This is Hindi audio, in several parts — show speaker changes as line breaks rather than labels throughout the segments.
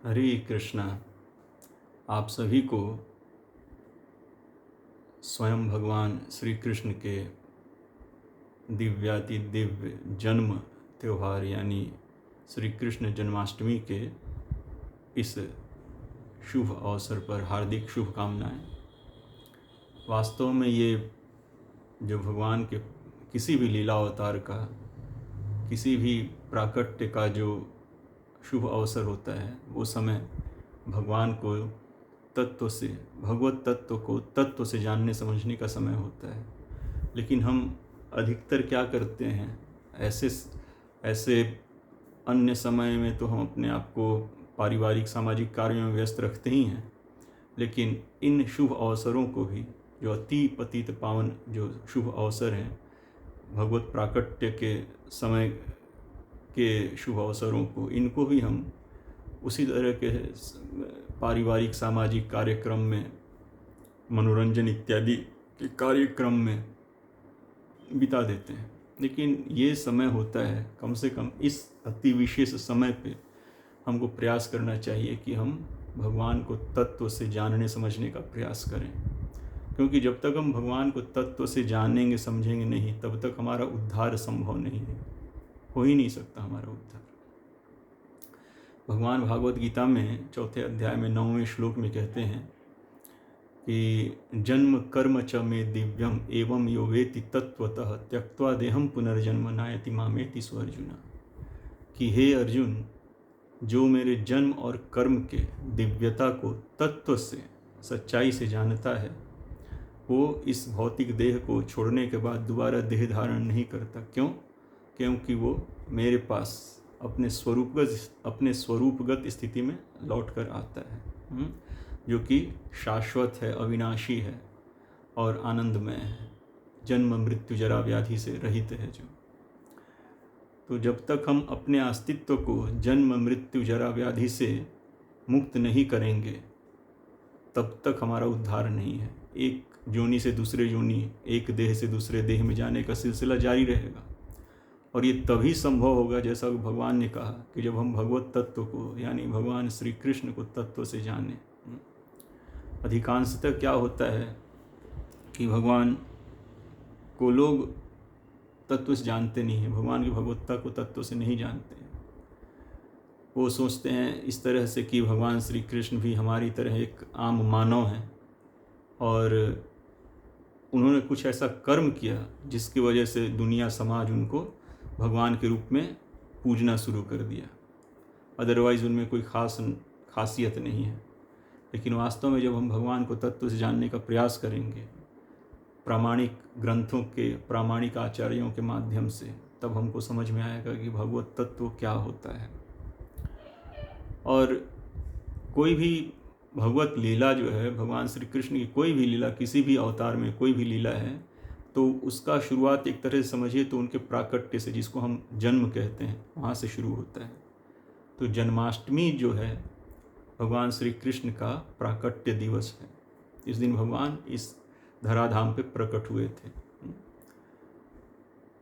हरे कृष्णा। आप सभी को स्वयं भगवान श्री कृष्ण के दिव्याति दिव्य जन्म त्यौहार यानी श्री कृष्ण जन्माष्टमी के इस शुभ अवसर पर हार्दिक शुभकामनाएं। वास्तव में ये जो भगवान के किसी भी लीला अवतार का, किसी भी प्राकट्य का जो शुभ अवसर होता है, वो समय भगवान को तत्व से, भगवत तत्व को तत्व से जानने समझने का समय होता है। लेकिन हम अधिकतर क्या करते हैं, ऐसे अन्य समय में तो हम अपने आप को पारिवारिक सामाजिक कार्यों में व्यस्त रखते ही हैं, लेकिन इन शुभ अवसरों को भी, जो अति पतित पावन जो शुभ अवसर हैं, भगवत प्राकट्य के समय के शुभ अवसरों को, इनको भी हम उसी तरह के पारिवारिक सामाजिक कार्यक्रम में, मनोरंजन इत्यादि के कार्यक्रम में बिता देते हैं। लेकिन ये समय होता है, कम से कम इस अति विशेष समय पे हमको प्रयास करना चाहिए कि हम भगवान को तत्व से जानने समझने का प्रयास करें, क्योंकि जब तक हम भगवान को तत्व से जानेंगे समझेंगे नहीं, तब तक हमारा उद्धार संभव नहीं है, हो ही नहीं सकता हमारा उद्धार। भगवान भागवत गीता में 4थे अध्याय में 9वें श्लोक में कहते हैं कि जन्म कर्म च मे दिव्यम एवं यो वेति तत्वतः त्यक्त्वा देहम पुनर्जन्म नायति मामेति सो अर्जुना। कि हे अर्जुन, जो मेरे जन्म और कर्म के दिव्यता को तत्व से, सच्चाई से जानता है, वो इस भौतिक देह को छोड़ने के बाद दोबारा देह धारण नहीं करता। क्यों? क्योंकि वो मेरे पास अपने स्वरूपगत स्थिति में लौट कर आता है, जो कि शाश्वत है, अविनाशी है और आनंदमय है, जन्म मृत्यु जरा व्याधि से रहित है जो। तो जब तक हम अपने अस्तित्व को जन्म मृत्यु जरा व्याधि से मुक्त नहीं करेंगे, तब तक हमारा उद्धार नहीं है। एक योनि से दूसरे योनि, एक देह से दूसरे देह में जाने का सिलसिला जारी रहेगा। और ये तभी संभव होगा, जैसा कि भगवान ने कहा, कि जब हम भगवत तत्व को यानी भगवान श्री कृष्ण को तत्व से जानें। अधिकांशतः क्या होता है कि भगवान को लोग तत्व से जानते नहीं हैं, भगवान की भगवत्ता को तत्व से नहीं जानते हैं। वो सोचते हैं इस तरह से कि भगवान श्री कृष्ण भी हमारी तरह एक आम मानव हैं और उन्होंने कुछ ऐसा कर्म किया जिसकी वजह से दुनिया समाज उनको भगवान के रूप में पूजना शुरू कर दिया। अदरवाइज़ उनमें कोई खासियत नहीं है। लेकिन वास्तव में जब हम भगवान को तत्व से जानने का प्रयास करेंगे, प्रामाणिक ग्रंथों के, प्रामाणिक आचार्यों के माध्यम से, तब हमको समझ में आएगा कि भगवत तत्व क्या होता है। और कोई भी भगवत लीला जो है, भगवान श्री कृष्ण की कोई भी लीला, किसी भी अवतार में कोई भी लीला है, तो उसका शुरुआत एक तरह से समझिए तो उनके प्राकट्य से, जिसको हम जन्म कहते हैं, वहाँ से शुरू होता है। तो जन्माष्टमी जो है भगवान श्री कृष्ण का प्राकट्य दिवस है। इस दिन भगवान इस धराधाम पे प्रकट हुए थे।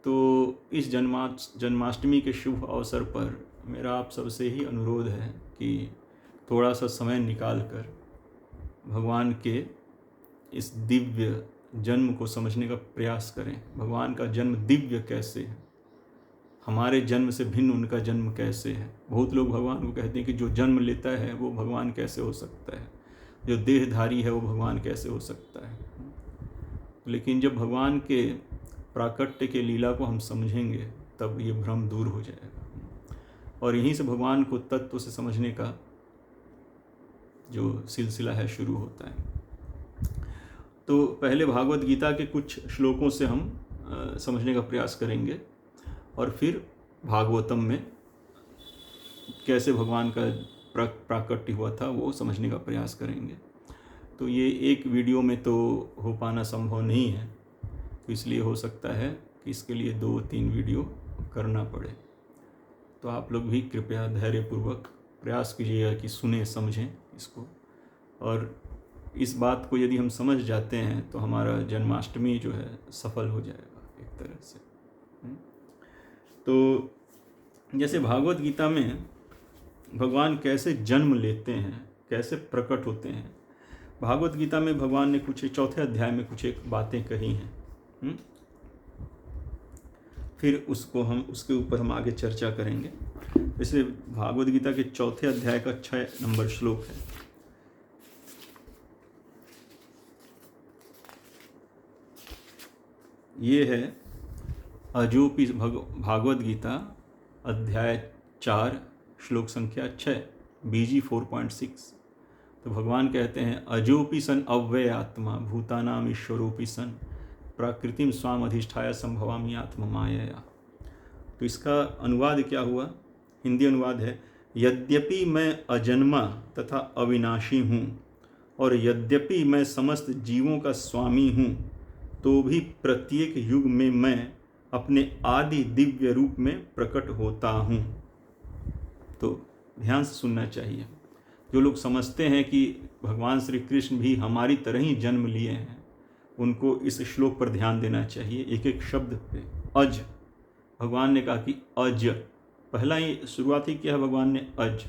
तो इस जन्माष्टमी के शुभ अवसर पर मेरा आप सबसे ही अनुरोध है कि थोड़ा सा समय निकाल कर भगवान के इस दिव्य जन्म को समझने का प्रयास करें। भगवान का जन्म दिव्य कैसे है, हमारे जन्म से भिन्न उनका जन्म कैसे है। बहुत लोग भगवान को कहते हैं कि जो जन्म लेता है वो भगवान कैसे हो सकता है, जो देहधारी है वो भगवान कैसे हो सकता है। लेकिन जब भगवान के प्राकट्य के लीला को हम समझेंगे, तब ये भ्रम दूर हो जाएगा और यहीं से भगवान को तत्व से समझने का जो सिलसिला है शुरू होता है। तो पहले भागवत गीता के कुछ श्लोकों से हम समझने का प्रयास करेंगे और फिर भागवतम में कैसे भगवान का प्राकट्य हुआ था वो समझने का प्रयास करेंगे। तो ये एक वीडियो में तो हो पाना संभव नहीं है, तो इसलिए हो सकता है कि इसके लिए 2-3 वीडियो करना पड़े। तो आप लोग भी कृपया धैर्यपूर्वक प्रयास कीजिएगा कि सुने समझें इसको, और इस बात को यदि हम समझ जाते हैं तो हमारा जन्माष्टमी जो है सफल हो जाएगा एक तरह से। तो जैसे भागवत गीता में भगवान कैसे जन्म लेते हैं, कैसे प्रकट होते हैं। भागवत गीता में भगवान ने कुछ 4 अध्याय में कुछ एक बातें कही हैं। फिर उसके ऊपर हम आगे चर्चा करेंगे। जैसे भागवत गीता के 4 अध्याय का 6 नंबर श्लोक है। ये है अजोपि भागवत गीता अध्याय 4 श्लोक संख्या 6 BG 4.6। तो भगवान कहते हैं अजोपि सन अव्यय आत्मा भूतानाम ईश्वरोपि सन प्रकृतिम स्वाम अधिष्ठाय संभवामि आत्म मायया। तो इसका अनुवाद क्या हुआ? हिंदी अनुवाद है, यद्यपि मैं अजन्मा तथा अविनाशी हूँ और यद्यपि मैं समस्त जीवों का स्वामी हूँ, तो भी प्रत्येक युग में मैं अपने आदि दिव्य रूप में प्रकट होता हूँ। तो ध्यान से सुनना चाहिए। जो लोग समझते हैं कि भगवान श्री कृष्ण भी हमारी तरह ही जन्म लिए हैं, उनको इस श्लोक पर ध्यान देना चाहिए, एक एक शब्द पे। अज, भगवान ने कहा कि अज, पहला ही शुरुआत ही किया भगवान ने अज।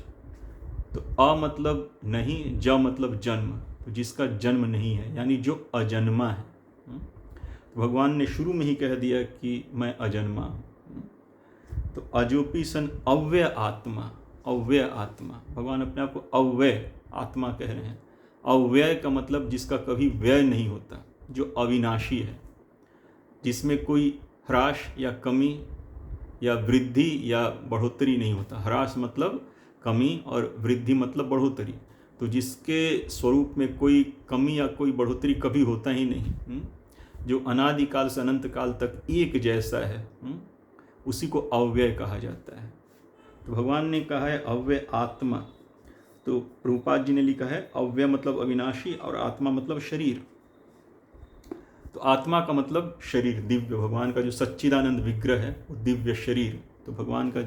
तो अ मतलब नहीं, ज मतलब जन्म, तो जिसका जन्म नहीं है, यानी जो अजन्मा है। तो भगवान ने शुरू में ही कह दिया कि मैं अजन्मा हूँ। तो अजोपि सन अव्यय आत्मा, अव्यय आत्मा, भगवान अपने आप को अव्यय आत्मा कह रहे हैं। अव्यय का मतलब जिसका कभी व्यय नहीं होता, जो अविनाशी है, जिसमें कोई ह्रास या कमी या वृद्धि या बढ़ोतरी नहीं होता। ह्रास मतलब कमी और वृद्धि मतलब बढ़ोतरी। तो जिसके स्वरूप में कोई कमी या कोई बढ़ोतरी कभी होता ही नहीं, जो अनादिकाल से अनंत काल तक एक जैसा है, उसी को अव्यय कहा जाता है। तो भगवान ने कहा है अव्यय आत्मा। तो प्रभुपाद जी ने लिखा है अव्यय मतलब अविनाशी और आत्मा मतलब शरीर। तो आत्मा का मतलब शरीर, दिव्य, भगवान का जो सच्चिदानंद विग्रह है वो दिव्य शरीर। तो भगवान का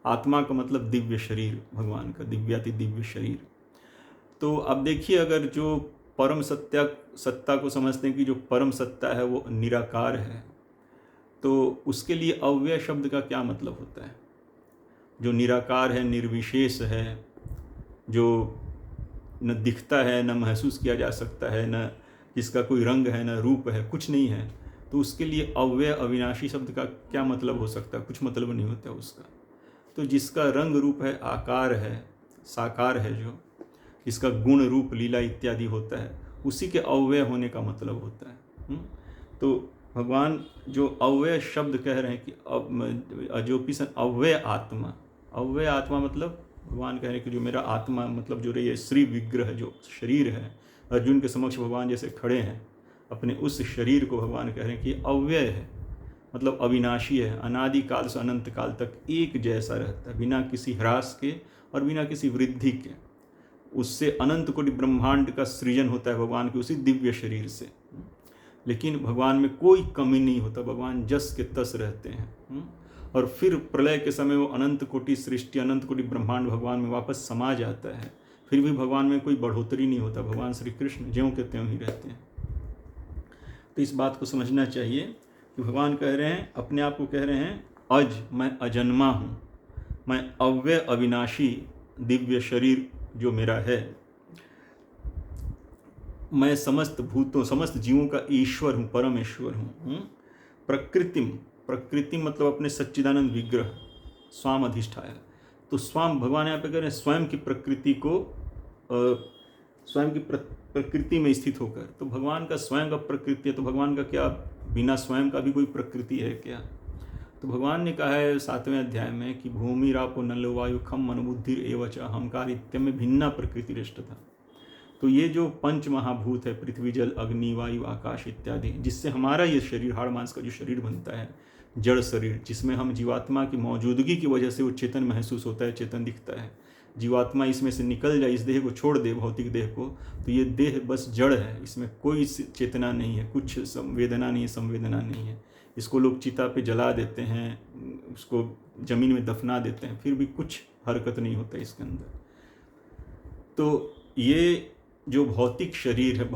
आत्मा का मतलब दिव्य शरीर, भगवान का दिव्याति दिव्य शरीर। तो अब देखिए, अगर जो परम सत्ता को समझते हैं कि जो परम सत्ता है वो निराकार है, तो उसके लिए अव्यय शब्द का क्या मतलब होता है? जो निराकार है, निर्विशेष है, जो न दिखता है, न महसूस किया जा सकता है, न जिसका कोई रंग है, न रूप है, कुछ नहीं है, तो उसके लिए अव्यय अविनाशी शब्द का क्या मतलब हो सकता है? कुछ मतलब नहीं होता उसका। तो जिसका रंग रूप है, आकार है, साकार है, जो जिसका गुण रूप लीला इत्यादि होता है, उसी के अव्यय होने का मतलब होता है। तो भगवान जो अव्यय शब्द कह रहे हैं कि अजोपि सन अव्यय आत्मा, अव्यय आत्मा मतलब भगवान कह रहे हैं कि जो मेरा आत्मा मतलब जो ये श्री विग्रह जो शरीर है, अर्जुन के समक्ष भगवान जैसे खड़े हैं, अपने उस शरीर को भगवान कह रहे हैं कि अव्यय है, मतलब अविनाशी है, अनादिकाल से अनंत काल तक एक जैसा रहता है, बिना किसी ह्रास के और बिना किसी वृद्धि के। उससे अनंत कोटि ब्रह्मांड का सृजन होता है भगवान के उसी दिव्य शरीर से। लेकिन भगवान में कोई कमी नहीं होता, भगवान जस के तस रहते हैं। और फिर प्रलय के समय वो अनंत कोटि सृष्टि, अनंत कोटि ब्रह्मांड भगवान में वापस समा जाता है, फिर भी भगवान में कोई बढ़ोतरी नहीं होता। भगवान श्री कृष्ण ज्यों के त्यों ही रहते हैं। तो इस बात को समझना चाहिए कि भगवान कह रहे हैं, अपने आप को कह रहे हैं अज, मैं अजन्मा हूँ, मैं अव्यय अविनाशी दिव्य शरीर जो मेरा है, मैं समस्त भूतों समस्त जीवों का ईश्वर हूँ, परमेश्वर हूँ। प्रकृतिम, प्रकृति मतलब अपने सच्चिदानंद विग्रह, स्वाम अधिष्ठाय। तो स्वाम भगवान यहाँ पे कह रहे हैं स्वयं की प्रकृति को, स्वयं की प्रकृति में स्थित होकर। तो भगवान का स्वयं का प्रकृति है, तो भगवान का क्या बिना स्वयं का भी कोई प्रकृति है क्या? तो भगवान ने कहा है 7वें अध्याय में कि भूमि रापो नलो वायु खम मनोबुद्धि एवच अहंकार इत्यादि में भिन्ना प्रकृति रिष्ट था। तो ये जो पंच महाभूत है, पृथ्वी जल अग्नि वायु आकाश इत्यादि, जिससे हमारा ये शरीर, हाड़ मांस का जो शरीर बनता है, जड़ शरीर, जिसमें हम जीवात्मा की मौजूदगी की वजह से वो चेतन महसूस होता है, चेतन दिखता है। जीवात्मा इसमें से निकल जाए, इस देह को छोड़ दे, भौतिक देह को, तो ये देह बस जड़ है, इसमें कोई चेतना नहीं है, कुछ संवेदना नहीं है, संवेदना नहीं है। इसको लोग चिता पे जला देते हैं, उसको जमीन में दफना देते हैं, फिर भी कुछ हरकत नहीं होता इसके अंदर। तो ये जो भौतिक शरीर है,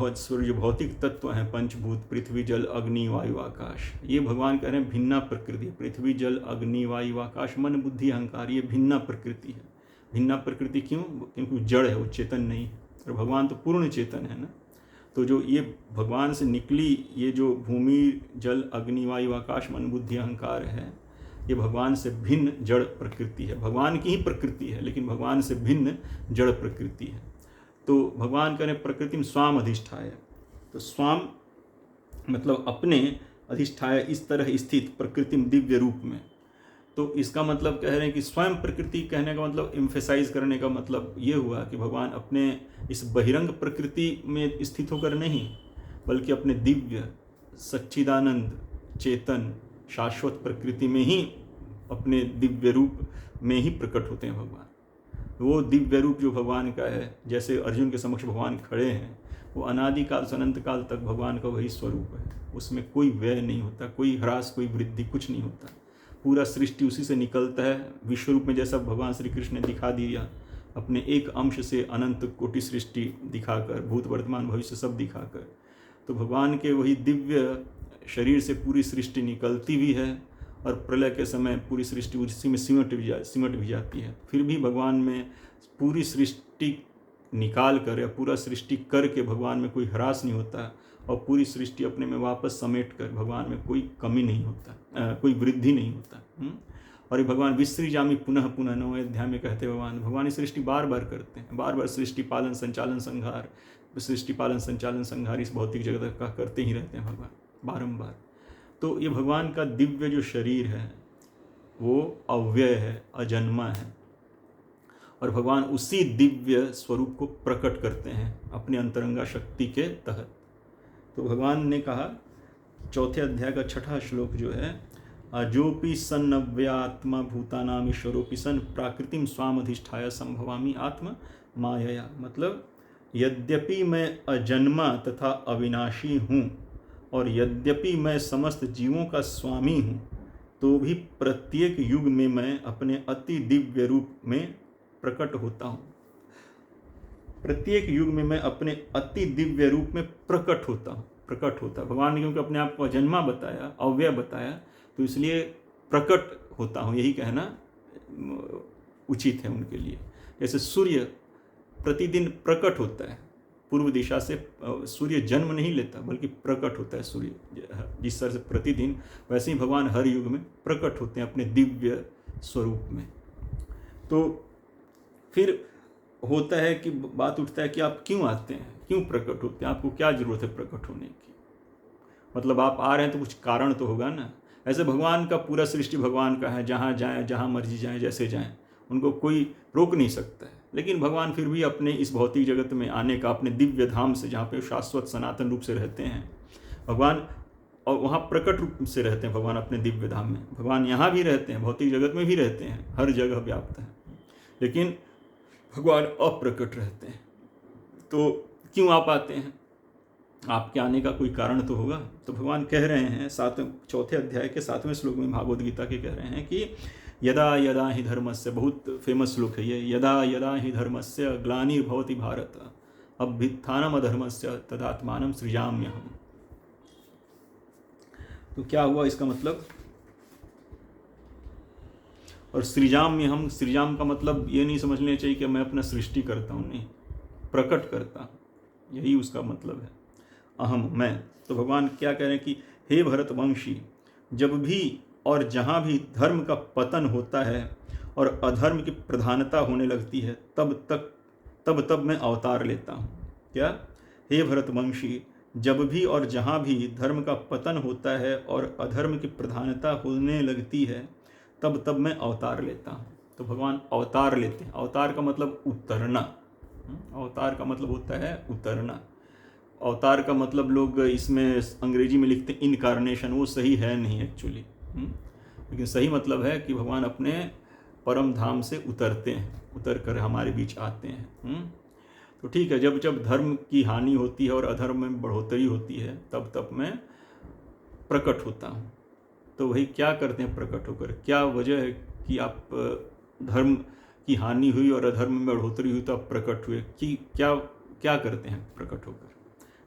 जो भौतिक तत्व हैं, पंचभूत पृथ्वी जल अग्नि वायु आकाश, ये भगवान कह रहे हैं भिन्ना प्रकृति। पृथ्वी जल अग्नि वायु आकाश मन बुद्धि अहंकार, ये भिन्ना प्रकृति है। भिन्ना प्रकृति क्यों? क्योंकि जड़ है, वो चेतन नहीं है, और भगवान तो पूर्ण चेतन है ना। तो जो ये भगवान से निकली ये जो भूमि जल अग्नि वायु आकाश मन बुद्धि अहंकार है, ये भगवान से भिन्न जड़ प्रकृति है। भगवान की ही प्रकृति है लेकिन भगवान से भिन्न जड़ प्रकृति है। तो भगवान कह रहे प्रकृति में स्वाम अधिष्ठाय, तो स्वाम मतलब अपने अधिष्ठाय इस तरह स्थित प्रकृति में दिव्य रूप में। तो इसका मतलब कह रहे हैं कि स्वयं प्रकृति कहने का मतलब एम्फेसाइज करने का मतलब ये हुआ कि भगवान अपने इस बहिरंग प्रकृति में स्थित होकर नहीं, बल्कि अपने दिव्य सच्चिदानंद चेतन शाश्वत प्रकृति में ही अपने दिव्य रूप में ही प्रकट होते हैं भगवान। वो दिव्य रूप जो भगवान का है, जैसे अर्जुन के समक्ष भगवान खड़े हैं, वो अनादिकाल से अनंत काल तक भगवान का वही स्वरूप है। उसमें कोई व्यय नहीं होता, कोई ह्रास, कोई वृद्धि, कुछ नहीं होता। पूरा सृष्टि उसी से निकलता है। विश्व रूप में जैसा भगवान श्री कृष्ण ने दिखा दिया, अपने एक अंश से अनंत कोटि सृष्टि दिखाकर, भूत वर्तमान भविष्य सब दिखाकर, तो भगवान के वही दिव्य शरीर से पूरी सृष्टि निकलती भी है और प्रलय के समय पूरी सृष्टि उसी में सिमट भी जाती है। फिर भी भगवान में पूरी सृष्टि निकाल कर या पूरा सृष्टि करके भगवान में कोई ह्रास नहीं होता, और पूरी सृष्टि अपने में वापस समेट कर भगवान में कोई कमी नहीं होता, कोई वृद्धि नहीं होता। और ये भगवान विसृजामि पुनः पुनः 9वें अध्याय में कहते हैं भगवान सृष्टि बार बार करते हैं, बार बार सृष्टि पालन संचालन संहार, सृष्टि पालन संचालन संहार इस भौतिक जगत का करते ही रहते हैं भगवान बारंबार। तो ये भगवान का दिव्य जो शरीर है वो अव्यय है, अजन्मा है, और भगवान उसी दिव्य स्वरूप को प्रकट करते हैं अपनी अंतरंगा शक्ति के तहत। तो भगवान ने कहा, चौथे अध्याय का 6वां श्लोक जो है, अजोपि सन् नव्यात्मा भूतानाम ईश्वरोपि सन् प्राकृतिम स्वाम अधिष्ठाय संभवामि आत्म मायया। मतलब यद्यपि मैं अजन्मा तथा अविनाशी हूँ और यद्यपि मैं समस्त जीवों का स्वामी हूँ, तो भी प्रत्येक युग में मैं अपने अति दिव्य रूप में प्रकट होता हूँ। प्रत्येक युग में मैं अपने अति दिव्य रूप में प्रकट होता भगवान ने क्योंकि अपने आप को अजन्मा बताया, अव्यय बताया, तो इसलिए प्रकट होता हूँ, यही कहना उचित है उनके लिए। जैसे सूर्य प्रतिदिन प्रकट होता है, पूर्व दिशा से सूर्य जन्म नहीं लेता बल्कि प्रकट होता है सूर्य, जिस तरह से प्रतिदिन, वैसे ही भगवान हर युग में प्रकट होते हैं अपने दिव्य स्वरूप में। तो फिर होता है कि बात उठता है कि आप क्यों आते हैं, क्यों प्रकट होते हैं, आपको क्या जरूरत है प्रकट होने की? मतलब आप आ रहे हैं तो कुछ कारण तो होगा ना। ऐसे भगवान का पूरा सृष्टि भगवान का है, जहाँ जाएं, जहाँ मर्जी जाएं, जैसे जाएं, उनको कोई रोक नहीं सकता है। लेकिन भगवान फिर भी अपने इस भौतिक जगत में आने का, अपने दिव्य धाम से जहाँ पे शाश्वत सनातन रूप से रहते हैं भगवान, और वहाँ प्रकट रूप से रहते हैं भगवान अपने दिव्य धाम में। भगवान यहाँ भी रहते हैं, भौतिक जगत में भी रहते हैं, हर जगह व्याप्त है, लेकिन भगवान अप्रकट रहते हैं। तो क्यों आप आते हैं? आपके आने का कोई कारण तो होगा। तो भगवान कह रहे हैं चौथे अध्याय के 7वें श्लोक में भागवत गीता के कह रहे हैं कि यदा यदा ही धर्मस्य, बहुत फेमस श्लोक है ये, यदा यदा ही धर्मस्य ग्लानिर्भवति भारत अभ्युत्थानम अधर्मस्य तदात्मानं सृजाम्यहम्। तो क्या हुआ इसका मतलब? और सृजाम्यहम्, सृजाम का मतलब ये नहीं समझ लेना चाहिए कि मैं अपना सृष्टि करता हूँ, नहीं, प्रकट करता हूँ, यही उसका मतलब है, अहम, मैं। तो भगवान क्या कह रहे हैं कि हे भरतवंशी, जब भी और जहाँ भी धर्म का पतन होता है और अधर्म की प्रधानता होने लगती है, तब मैं अवतार लेता हूँ। क्या? हे भरतवंशी, जब भी और जहाँ भी धर्म का पतन होता है और अधर्म की प्रधानता होने लगती है, तब मैं अवतार लेता हूँ। तो भगवान अवतार लेते हैं। अवतार का मतलब उतरना, अवतार का मतलब होता है उतरना। अवतार का मतलब लोग इसमें अंग्रेजी में लिखते हैं इनकार्नेशन, वो सही है नहीं एक्चुअली, लेकिन सही मतलब है कि भगवान अपने परम धाम से उतरते हैं, उतर कर हमारे बीच आते हैं। तो ठीक है, जब जब धर्म की हानि होती है और अधर्म में बढ़ोतरी होती है, तब मैं प्रकट होता हूँ। तो वही क्या करते हैं प्रकट होकर? क्या वजह है कि आप धर्म की हानि हुई और अधर्म में बढ़ोतरी हुई तो आप प्रकट हुए, कि क्या करते हैं प्रकट होकर?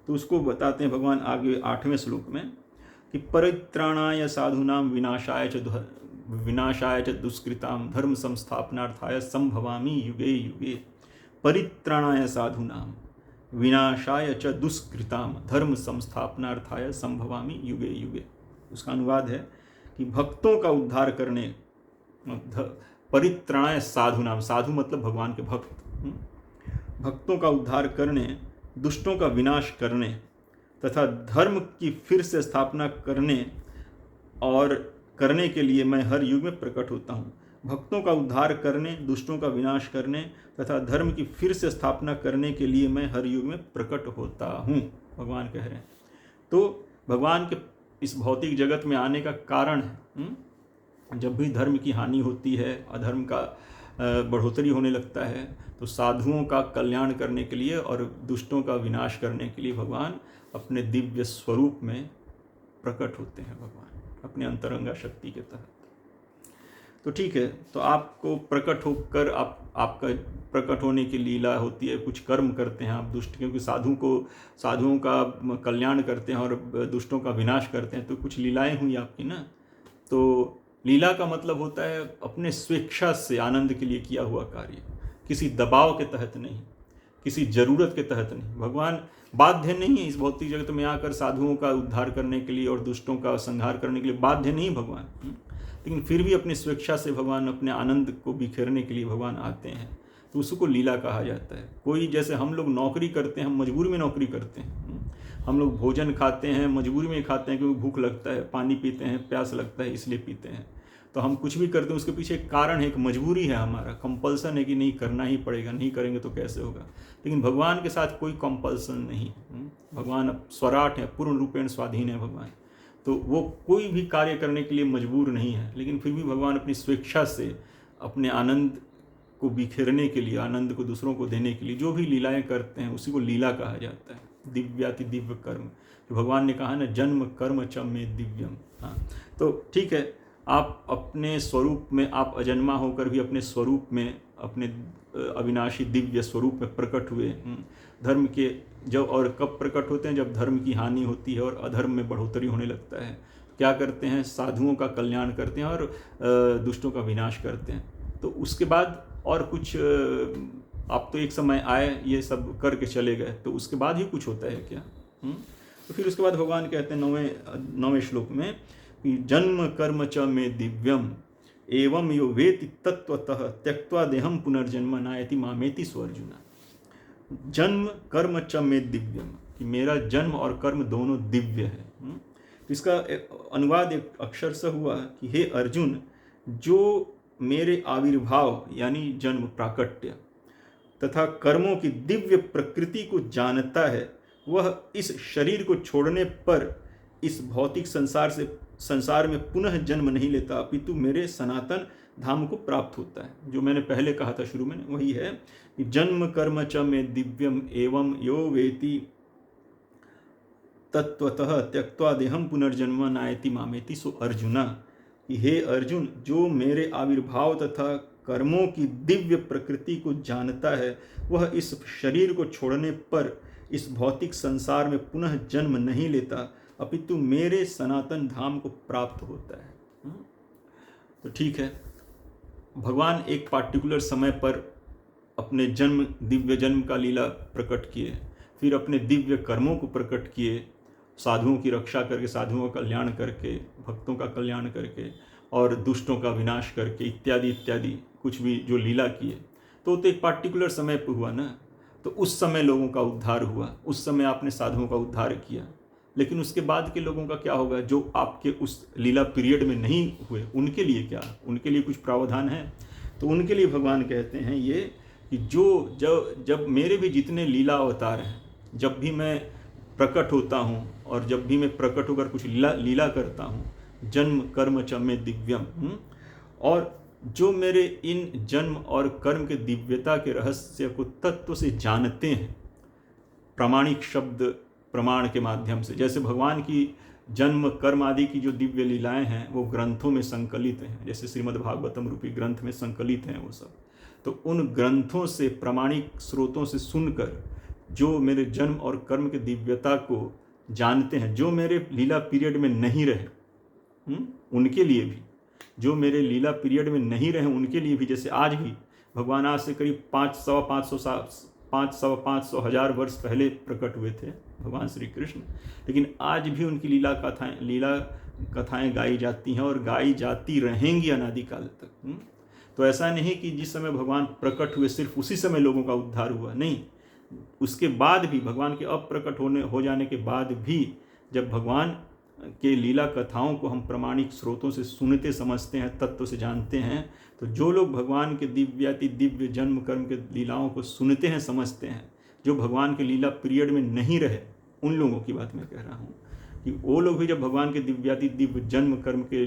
तो उसको बताते हैं भगवान आगे 8वें श्लोक में कि परित्राणाय साधूनां विनाशाय च विनाशाय च दुष्कृताम धर्म संस्थापनार्थाय संभवामि युगे युगे परित्राणाय साधूनाम विनाशाय च दुष्कृताम धर्म संस्थापनार्थाय संभवामि युगे युगे। उसका अनुवाद है कि भक्तों का उद्धार करने, परित्राणाय साधूनाम, साधु मतलब भगवान के भक्त, भक्तों का उद्धार करने, दुष्टों का विनाश करने तथा धर्म की फिर से स्थापना करने और करने के लिए मैं हर युग में प्रकट होता हूँ। भक्तों का उद्धार करने, दुष्टों का विनाश करने तथा धर्म की फिर से स्थापना करने के लिए मैं हर युग में प्रकट होता हूँ, भगवान कह रहे हैं। तो भगवान के इस भौतिक जगत में आने का कारण है, जब भी धर्म की हानि होती है, अधर्म का बढ़ोतरी होने लगता है, तो साधुओं का कल्याण करने के लिए और दुष्टों का विनाश करने के लिए भगवान अपने दिव्य स्वरूप में प्रकट होते हैं, भगवान अपने अंतरंगा शक्ति के तहत। तो ठीक है, तो आपको प्रकट होकर आपका प्रकट होने की लीला होती है, कुछ कर्म करते हैं आप दुष्ट, क्योंकि साधुओं का कल्याण करते हैं और दुष्टों का विनाश करते हैं, तो कुछ लीलाएं हुई आपकी ना। तो लीला का मतलब होता है अपने स्वेच्छा से आनंद के लिए किया हुआ कार्य, किसी दबाव के तहत नहीं, किसी जरूरत के तहत नहीं। भगवान बाध्य नहीं है इस भौतिक जगत में आकर साधुओं का उद्धार करने के लिए और दुष्टों का संहार करने के लिए, बाध्य नहीं भगवान, लेकिन फिर भी अपनी स्वेच्छा से भगवान अपने आनंद को बिखेरने के लिए भगवान आते हैं, तो उसको लीला कहा जाता है। कोई जैसे हम लोग नौकरी करते हैं, हम मजबूरी में नौकरी करते हैं, हम लोग भोजन खाते हैं मजबूरी में खाते हैं क्योंकि भूख लगता है, पानी पीते हैं प्यास लगता है इसलिए पीते हैं। तो हम कुछ भी करते हैं उसके पीछे एक कारण है, एक मजबूरी है, हमारा कंपल्सन है कि नहीं करना ही पड़ेगा, नहीं करेंगे तो कैसे होगा। लेकिन भगवान के साथ कोई कंपल्सन नहीं, भगवान स्वराट है, पूर्ण रूपेण स्वाधीन है भगवान, तो वो कोई भी कार्य करने के लिए मजबूर नहीं है, लेकिन फिर भी भगवान अपनी स्वेच्छा से अपने आनंद को बिखेरने के लिए, आनंद को दूसरों को देने के लिए जो भी लीलाएं करते हैं उसी को लीला कहा जाता है। दिव्याति दिव्य कर्म, जो भगवान ने कहा ना, जन्म कर्म च में दिव्यम। हाँ, तो ठीक है, आप अपने स्वरूप में, आप अजन्मा होकर भी अपने स्वरूप में, अपने अविनाशी दिव्य स्वरूप में प्रकट हुए। धर्म के जब और कब प्रकट होते हैं, जब धर्म की हानि होती है और अधर्म में बढ़ोतरी होने लगता है, क्या करते हैं, साधुओं का कल्याण करते हैं और दुष्टों का विनाश करते हैं। तो उसके बाद और कुछ आप तो एक समय आए, ये सब करके चले गए, तो उसके बाद ही कुछ होता है क्या? तो फिर उसके बाद भगवान कहते हैं 9वें श्लोक में कि जन्म कर्म च में दिव्यम एवं यो वेति तत्वतः त्यक्त्वा देहम पुनर्जन्म नायति मामेति स्वर्जुना। जन्म कर्म च में दिव्यम, कि मेरा जन्म और कर्म दोनों दिव्य है। तो इसका अनुवाद एक अक्षर से हुआ कि हे अर्जुन, जो मेरे आविर्भाव यानी जन्म प्राकट्य तथा कर्मों की दिव्य प्रकृति को जानता है, वह इस शरीर को छोड़ने पर इस भौतिक संसार में पुनः जन्म नहीं लेता, अपितु मेरे सनातन धाम को प्राप्त होता है। जो मैंने पहले कहा था शुरू में, वही है कि जन्म कर्म च में दिव्यम एवं यो वेति तत्वतः त्यक्त्वा देहम पुनर्जन्म नायति मामेति सो अर्जुना, कि हे अर्जुन, जो मेरे आविर्भाव तथा कर्मों की दिव्य प्रकृति को जानता है, वह इस शरीर को छोड़ने पर इस भौतिक संसार में पुनः जन्म नहीं लेता, अपितु मेरे सनातन धाम को प्राप्त होता है। तो ठीक है, भगवान एक पार्टिकुलर समय पर अपने जन्म, दिव्य जन्म का लीला प्रकट किए, फिर अपने दिव्य कर्मों को प्रकट किए, साधुओं की रक्षा करके, साधुओं का कल्याण करके, भक्तों का कल्याण करके और दुष्टों का विनाश करके, इत्यादि इत्यादि कुछ भी जो लीला किए, तो एक पार्टिकुलर समय पर हुआ ना। तो उस समय लोगों का उद्धार हुआ, उस समय आपने साधुओं का उद्धार किया। लेकिन उसके बाद के लोगों का क्या होगा, जो आपके उस लीला पीरियड में नहीं हुए, उनके लिए क्या, उनके लिए कुछ प्रावधान है? तो उनके लिए भगवान कहते हैं ये कि जब मेरे भी जितने लीला अवतार हैं, जब भी मैं प्रकट होता हूँ और जब भी मैं प्रकट होकर कुछ लीला करता हूँ, जन्म कर्म च में दिव्यम, और जो मेरे इन जन्म और कर्म के दिव्यता के रहस्य को तत्व से जानते हैं, प्रामाणिक शब्द प्रमाण के माध्यम से, जैसे भगवान की जन्म कर्म आदि की जो दिव्य लीलाएं हैं वो ग्रंथों में संकलित हैं, जैसे श्रीमद् भागवतम रूपी ग्रंथ में संकलित हैं वो सब। तो उन ग्रंथों से, प्रामाणिक स्रोतों से सुनकर जो मेरे जन्म और कर्म के दिव्यता को जानते हैं, जो मेरे लीला पीरियड में नहीं रहे, उनके लिए भी, जो मेरे लीला पीरियड में नहीं रहे उनके लिए भी, जैसे आज भी भगवान आज से करीब 500 हजार वर्ष पहले प्रकट हुए थे भगवान श्री कृष्ण, लेकिन आज भी उनकी लीला कथाएं गाई जाती हैं और गाई जाती रहेंगी अनादिकाल तक। तो ऐसा नहीं कि जिस समय भगवान प्रकट हुए सिर्फ उसी समय लोगों का उद्धार हुआ, नहीं, उसके बाद भी, भगवान के अप्रकट हो जाने के बाद भी, जब भगवान के लीला कथाओं को हम प्रामाणिक स्रोतों से सुनते समझते हैं, तत्व से जानते हैं, तो जो लोग भगवान के दिव्याति दिव्य जन्म कर्म के लीलाओं को सुनते हैं समझते हैं, जो भगवान के लीला पीरियड में नहीं रहे, उन लोगों की बात मैं कह रहा हूँ कि वो लोग भी जब भगवान के दिव्याति दिव्य जन्म कर्म के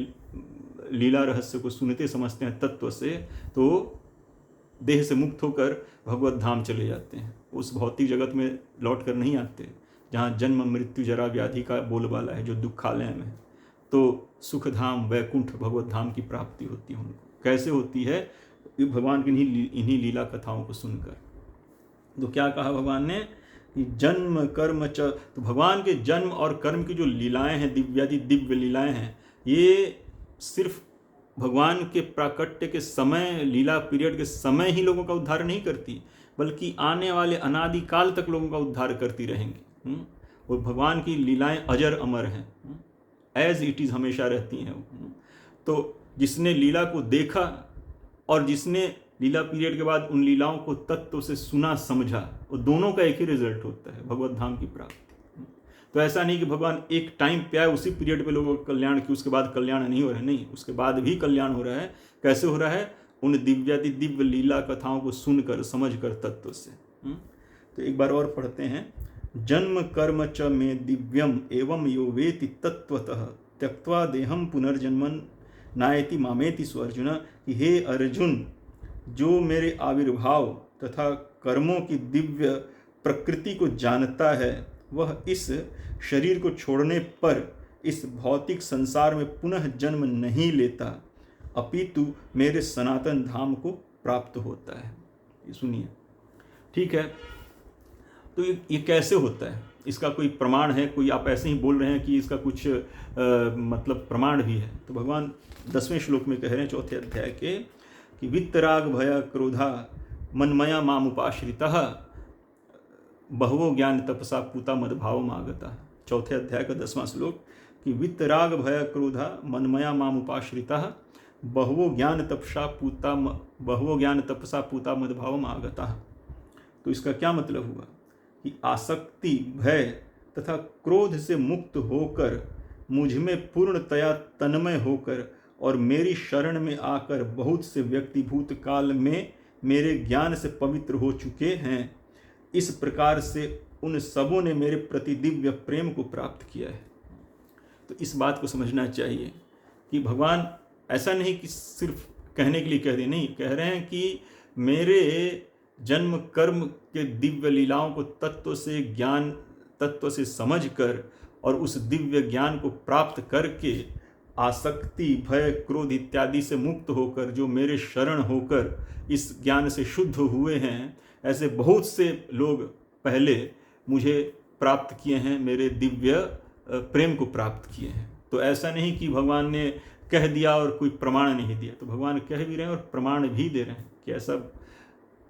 लीला रहस्य को सुनते समझते हैं तत्व से, तो देह से मुक्त होकर भगवत धाम चले जाते हैं। उस भौतिक जगत में लौट कर नहीं आते जहाँ जन्म मृत्यु जरा व्याधि का बोलबाला है, जो दुखालय में है। तो सुखधाम वैकुंठ भगवत धाम की प्राप्ति होती है उनको। कैसे होती है? भगवान की इन्हीं लीला कथाओं को सुनकर। तो क्या कहा भगवान ने कि जन्म कर्म च, तो भगवान के जन्म और कर्म की जो लीलाएं हैं, दिव्यादि दिव्य लीलाएं हैं, ये सिर्फ भगवान के प्राकट्य के समय, लीला पीरियड के समय ही लोगों का उद्धार नहीं करती, बल्कि आने वाले अनादिकाल तक लोगों का उद्धार करती रहेंगी। और भगवान की लीलाएं अजर अमर हैं, एज इट इज़ हमेशा रहती हैं। तो जिसने लीला को देखा और जिसने लीला पीरियड के बाद उन लीलाओं को तत्व से सुना समझा, वो दोनों का एक ही रिजल्ट होता है, भगवत धाम की प्राप्ति। तो ऐसा नहीं कि भगवान एक टाइम पे आए, उसी पीरियड पे लोगों का कल्याण की, उसके बाद कल्याण नहीं हो रहा है, नहीं, उसके बाद भी कल्याण हो रहा है। कैसे हो रहा है? उन दिव्याति दिव्य लीला कथाओं को सुनकर समझकर तत्व से। तो एक बार और पढ़ते हैं। जन्म कर्म च में दिव्यम एवं यो वेति तत्वतः त्यक्त्वा देहम पुनर्जन्मन नायति मामेति स्वर्जुन, कि हे अर्जुन, जो मेरे आविर्भाव तथा कर्मों की दिव्य प्रकृति को जानता है, वह इस शरीर को छोड़ने पर इस भौतिक संसार में पुनः जन्म नहीं लेता, अपितु मेरे सनातन धाम को प्राप्त होता है। ये सुनिए, ठीक है। तो ये कैसे होता है? इसका कोई प्रमाण है? कोई आप ऐसे ही बोल रहे हैं कि इसका कुछ मतलब प्रमाण भी है? तो भगवान 10वें श्लोक में कह रहे हैं 4थे अध्याय के कि वित्तराग भय क्रोधा मनमया मामुपाश्रितः बहवो ज्ञान तपसा पूता मदभाव मागता। 4थे अध्याय का 10वां श्लोक कि वित्तराग भय क्रोधा मनमया मामुपाश्रितः बहवो ज्ञान तपसा पूता मदभाव मागता। तो इसका क्या मतलब हुआ कि आसक्ति, भय तथा क्रोध से मुक्त होकर, मुझ में पूर्णतया तन्मय होकर और मेरी शरण में आकर बहुत से व्यक्ति भूतकाल में मेरे ज्ञान से पवित्र हो चुके हैं। इस प्रकार से उन सबों ने मेरे प्रति दिव्य प्रेम को प्राप्त किया है। तो इस बात को समझना चाहिए कि भगवान ऐसा नहीं कि सिर्फ कहने के लिए कह रहे, नहीं, कह रहे हैं कि मेरे जन्म कर्म के दिव्य लीलाओं को तत्व से समझकर और उस दिव्य ज्ञान को प्राप्त करके आसक्ति, भय, क्रोध इत्यादि से मुक्त होकर जो मेरे शरण होकर इस ज्ञान से शुद्ध हुए हैं, ऐसे बहुत से लोग पहले मुझे प्राप्त किए हैं, मेरे दिव्य प्रेम को प्राप्त किए हैं। तो ऐसा नहीं कि भगवान ने कह दिया और कोई प्रमाण नहीं दिया। तो भगवान कह भी रहे हैं और प्रमाण भी दे रहे हैं कि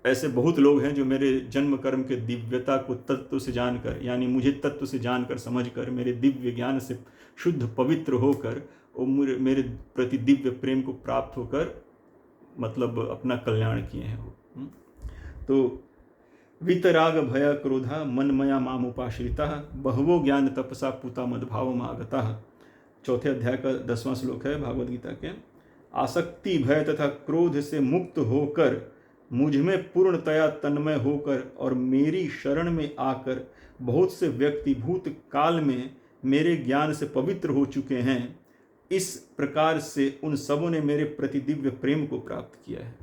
ऐसे बहुत लोग हैं जो मेरे जन्म कर्म के दिव्यता को तत्व से जानकर, यानी मुझे तत्व से जानकर समझकर, मेरे दिव्य ज्ञान से शुद्ध पवित्र होकर और मेरे प्रति दिव्य प्रेम को प्राप्त होकर मतलब अपना कल्याण किए हैं वो। तो वितराग भय क्रोधा मनमया मामुपाश्रिता बहवो ज्ञान तपसा पूता मदभाव मागता। 4थे अध्याय का 10वां श्लोक है भागवत गीता के। आसक्ति, भय तथा क्रोध से मुक्त होकर, मुझ में पूर्णतया तन्मय होकर और मेरी शरण में आकर बहुत से व्यक्ति भूतकाल में मेरे ज्ञान से पवित्र हो चुके हैं। इस प्रकार से उन सबों ने मेरे प्रति दिव्य प्रेम को प्राप्त किया है।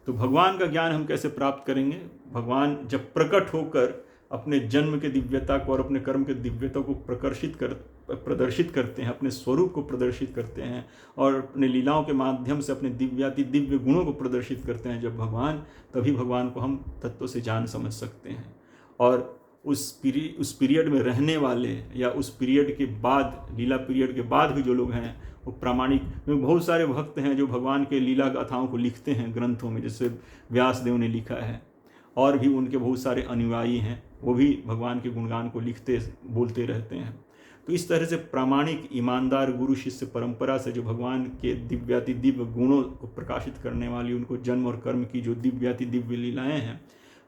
तो भगवान का ज्ञान हम कैसे प्राप्त करेंगे? भगवान जब प्रकट होकर अपने जन्म के दिव्यता को और अपने कर्म के दिव्यता को प्रदर्शित करते हैं, अपने स्वरूप को प्रदर्शित करते हैं और अपने लीलाओं के माध्यम से अपने दिव्याति दिव्य गुणों को प्रदर्शित करते हैं जब भगवान, तभी भगवान को हम तत्व से जान समझ सकते हैं। और उस पीरियड में रहने वाले या उस पीरियड के बाद, लीला पीरियड के बाद भी जो लोग हैं वो प्रामाणिक, बहुत सारे भक्त हैं जो भगवान के लीला गाथाओं को लिखते हैं ग्रंथों में, जैसे व्यासदेव ने लिखा है, और भी उनके बहुत सारे अनुयायी हैं, वो भी भगवान के गुणगान को लिखते बोलते रहते हैं। तो इस तरह से प्रामाणिक ईमानदार गुरु शिष्य परंपरा से जो भगवान के दिव्याति दिव्य गुणों को प्रकाशित करने वाली, उनको जन्म और कर्म की जो दिव्याति दिव्य लीलाएं हैं,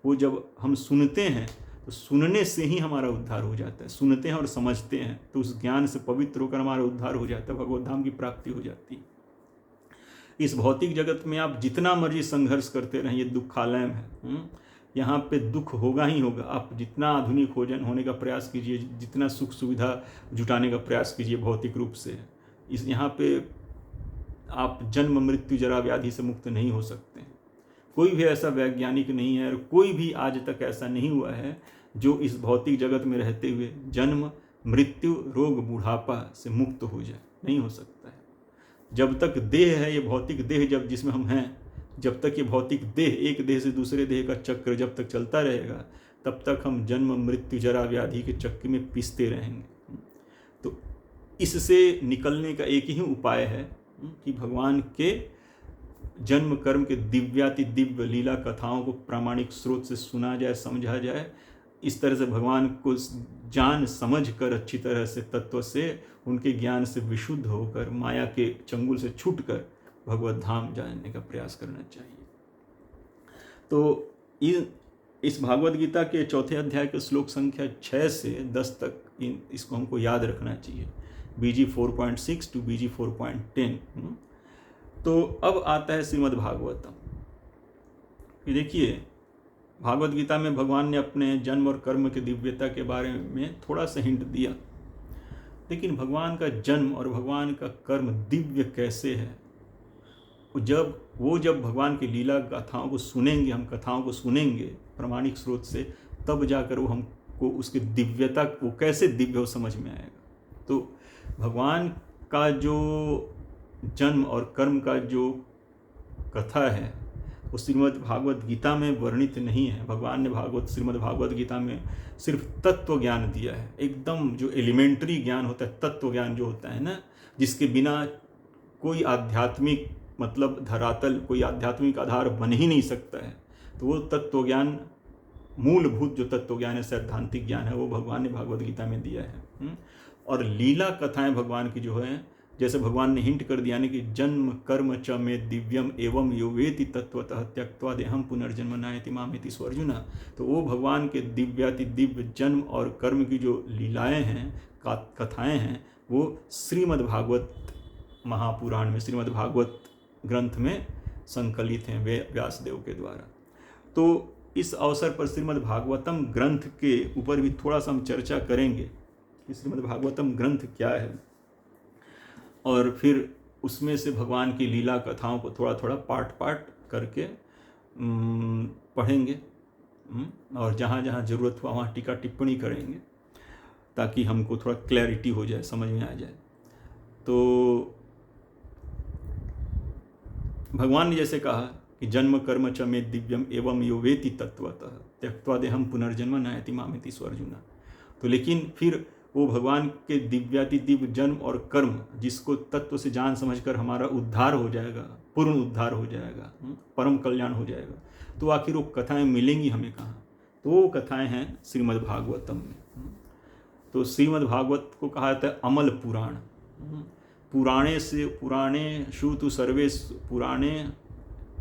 वो जब हम सुनते हैं तो सुनने से ही हमारा उद्धार हो जाता है। सुनते हैं और समझते हैं तो उस ज्ञान से पवित्र होकर हमारा उद्धार हो जाता है, भगवत धाम की प्राप्ति हो जाती है। इस भौतिक जगत में आप जितना मर्जी संघर्ष करते रहें, ये दुखालय है, यहाँ पे दुख होगा ही होगा। आप जितना आधुनिक होने का प्रयास कीजिए, जितना सुख सुविधा जुटाने का प्रयास कीजिए भौतिक रूप से, इस यहाँ पे आप जन्म मृत्यु जरा व्याधि से मुक्त नहीं हो सकते। कोई भी ऐसा वैज्ञानिक नहीं है और कोई भी आज तक ऐसा नहीं हुआ है जो इस भौतिक जगत में रहते हुए जन्म मृत्यु रोग बुढ़ापा से मुक्त हो जाए, नहीं हो सकता है। जब तक देह है, ये भौतिक देह जब जिसमें हम हैं, जब तक ये भौतिक देह एक देह से दूसरे देह का चक्र जब तक चलता रहेगा, तब तक हम जन्म मृत्यु जरा व्याधि के चक्र में पिसते रहेंगे। तो इससे निकलने का एक ही उपाय है कि भगवान के जन्म कर्म के दिव्याति दिव्य लीला कथाओं को प्रामाणिक स्रोत से सुना जाए, समझा जाए। इस तरह से भगवान को जान समझ कर अच्छी तरह से तत्व से, उनके ज्ञान से विशुद्ध होकर, माया के चंगुल से छूटकर भगवत धाम जानने का प्रयास करना चाहिए। तो इस भागवत गीता के चौथे अध्याय के श्लोक संख्या 6 से 10 तक इसको हमको याद रखना चाहिए, BG 4.6 to BG 4.10। तो अब आता है श्रीमद् भागवतम। देखिए, भागवत गीता में भगवान ने अपने जन्म और कर्म की दिव्यता के बारे में थोड़ा सा हिंट दिया, लेकिन भगवान का जन्म और भगवान का कर्म दिव्य कैसे है, जब भगवान की लीला गाथाओं को सुनेंगे, हम कथाओं को सुनेंगे प्रामाणिक स्रोत से, तब जाकर वो हमको उसकी दिव्यता, वो कैसे दिव्य हो समझ में आएगा। तो भगवान का जो जन्म और कर्म का जो कथा है वो श्रीमद् भागवत गीता में वर्णित नहीं है। भगवान ने श्रीमद् भागवत गीता में सिर्फ तत्व ज्ञान दिया है, एकदम जो एलिमेंट्री ज्ञान होता है, तत्व ज्ञान जो होता है ना, जिसके बिना कोई आध्यात्मिक मतलब धरातल, कोई आध्यात्मिक आधार बन ही नहीं सकता है। तो वो तत्व ज्ञान, मूलभूत जो तत्व ज्ञान है, सैद्धांतिक ज्ञान है, वो भगवान ने भागवत गीता में दिया है। और लीला कथाएं भगवान की जो है, जैसे भगवान ने हिंट कर दिया ना कि जन्म कर्म च में दिव्यम एवं यो वेति तत्वतः त्यक्त्वा देहम पुनर्जन्म नायति मामेति स्वर्जुना। तो वो भगवान के दिव्याति दिव्य जन्म और कर्म की जो लीलाएं हैं, कथाएं हैं, वो श्रीमद् भागवत महापुराण में, श्रीमद् भागवत ग्रंथ में संकलित हैं व्यासदेव के द्वारा। तो इस अवसर पर श्रीमद् भागवतम ग्रंथ के ऊपर भी थोड़ा सा हम चर्चा करेंगे कि श्रीमद् भागवतम ग्रंथ क्या है, और फिर उसमें से भगवान की लीला कथाओं को थोड़ा थोड़ा पार्ट करके पढ़ेंगे, और जहाँ जहाँ ज़रूरत हुआ वहाँ टीका टिप्पणी करेंगे, ताकि हमको थोड़ा क्लैरिटी हो जाए, समझ में आ जाए। तो भगवान ने जैसे कहा कि जन्म कर्म च में दिव्यम एवं यो वेति तत्वतः त्यक्त्वा देहम पुनर्जन्म नायति मामेति स्वर्जुना। तो लेकिन फिर वो भगवान के दिव्याति दिव्य जन्म और कर्म, जिसको तत्व से जान समझकर हमारा उद्धार हो जाएगा, पूर्ण उद्धार हो जाएगा, परम कल्याण हो जाएगा, तो आखिर वो कथाएं मिलेंगी हमें कहाँ? तो वो कथाएं हैं श्रीमद् भागवतम में। तो श्रीमद् भागवत को कहा जाता है अमल पुराण। पुराणेषु तु सर्वेषु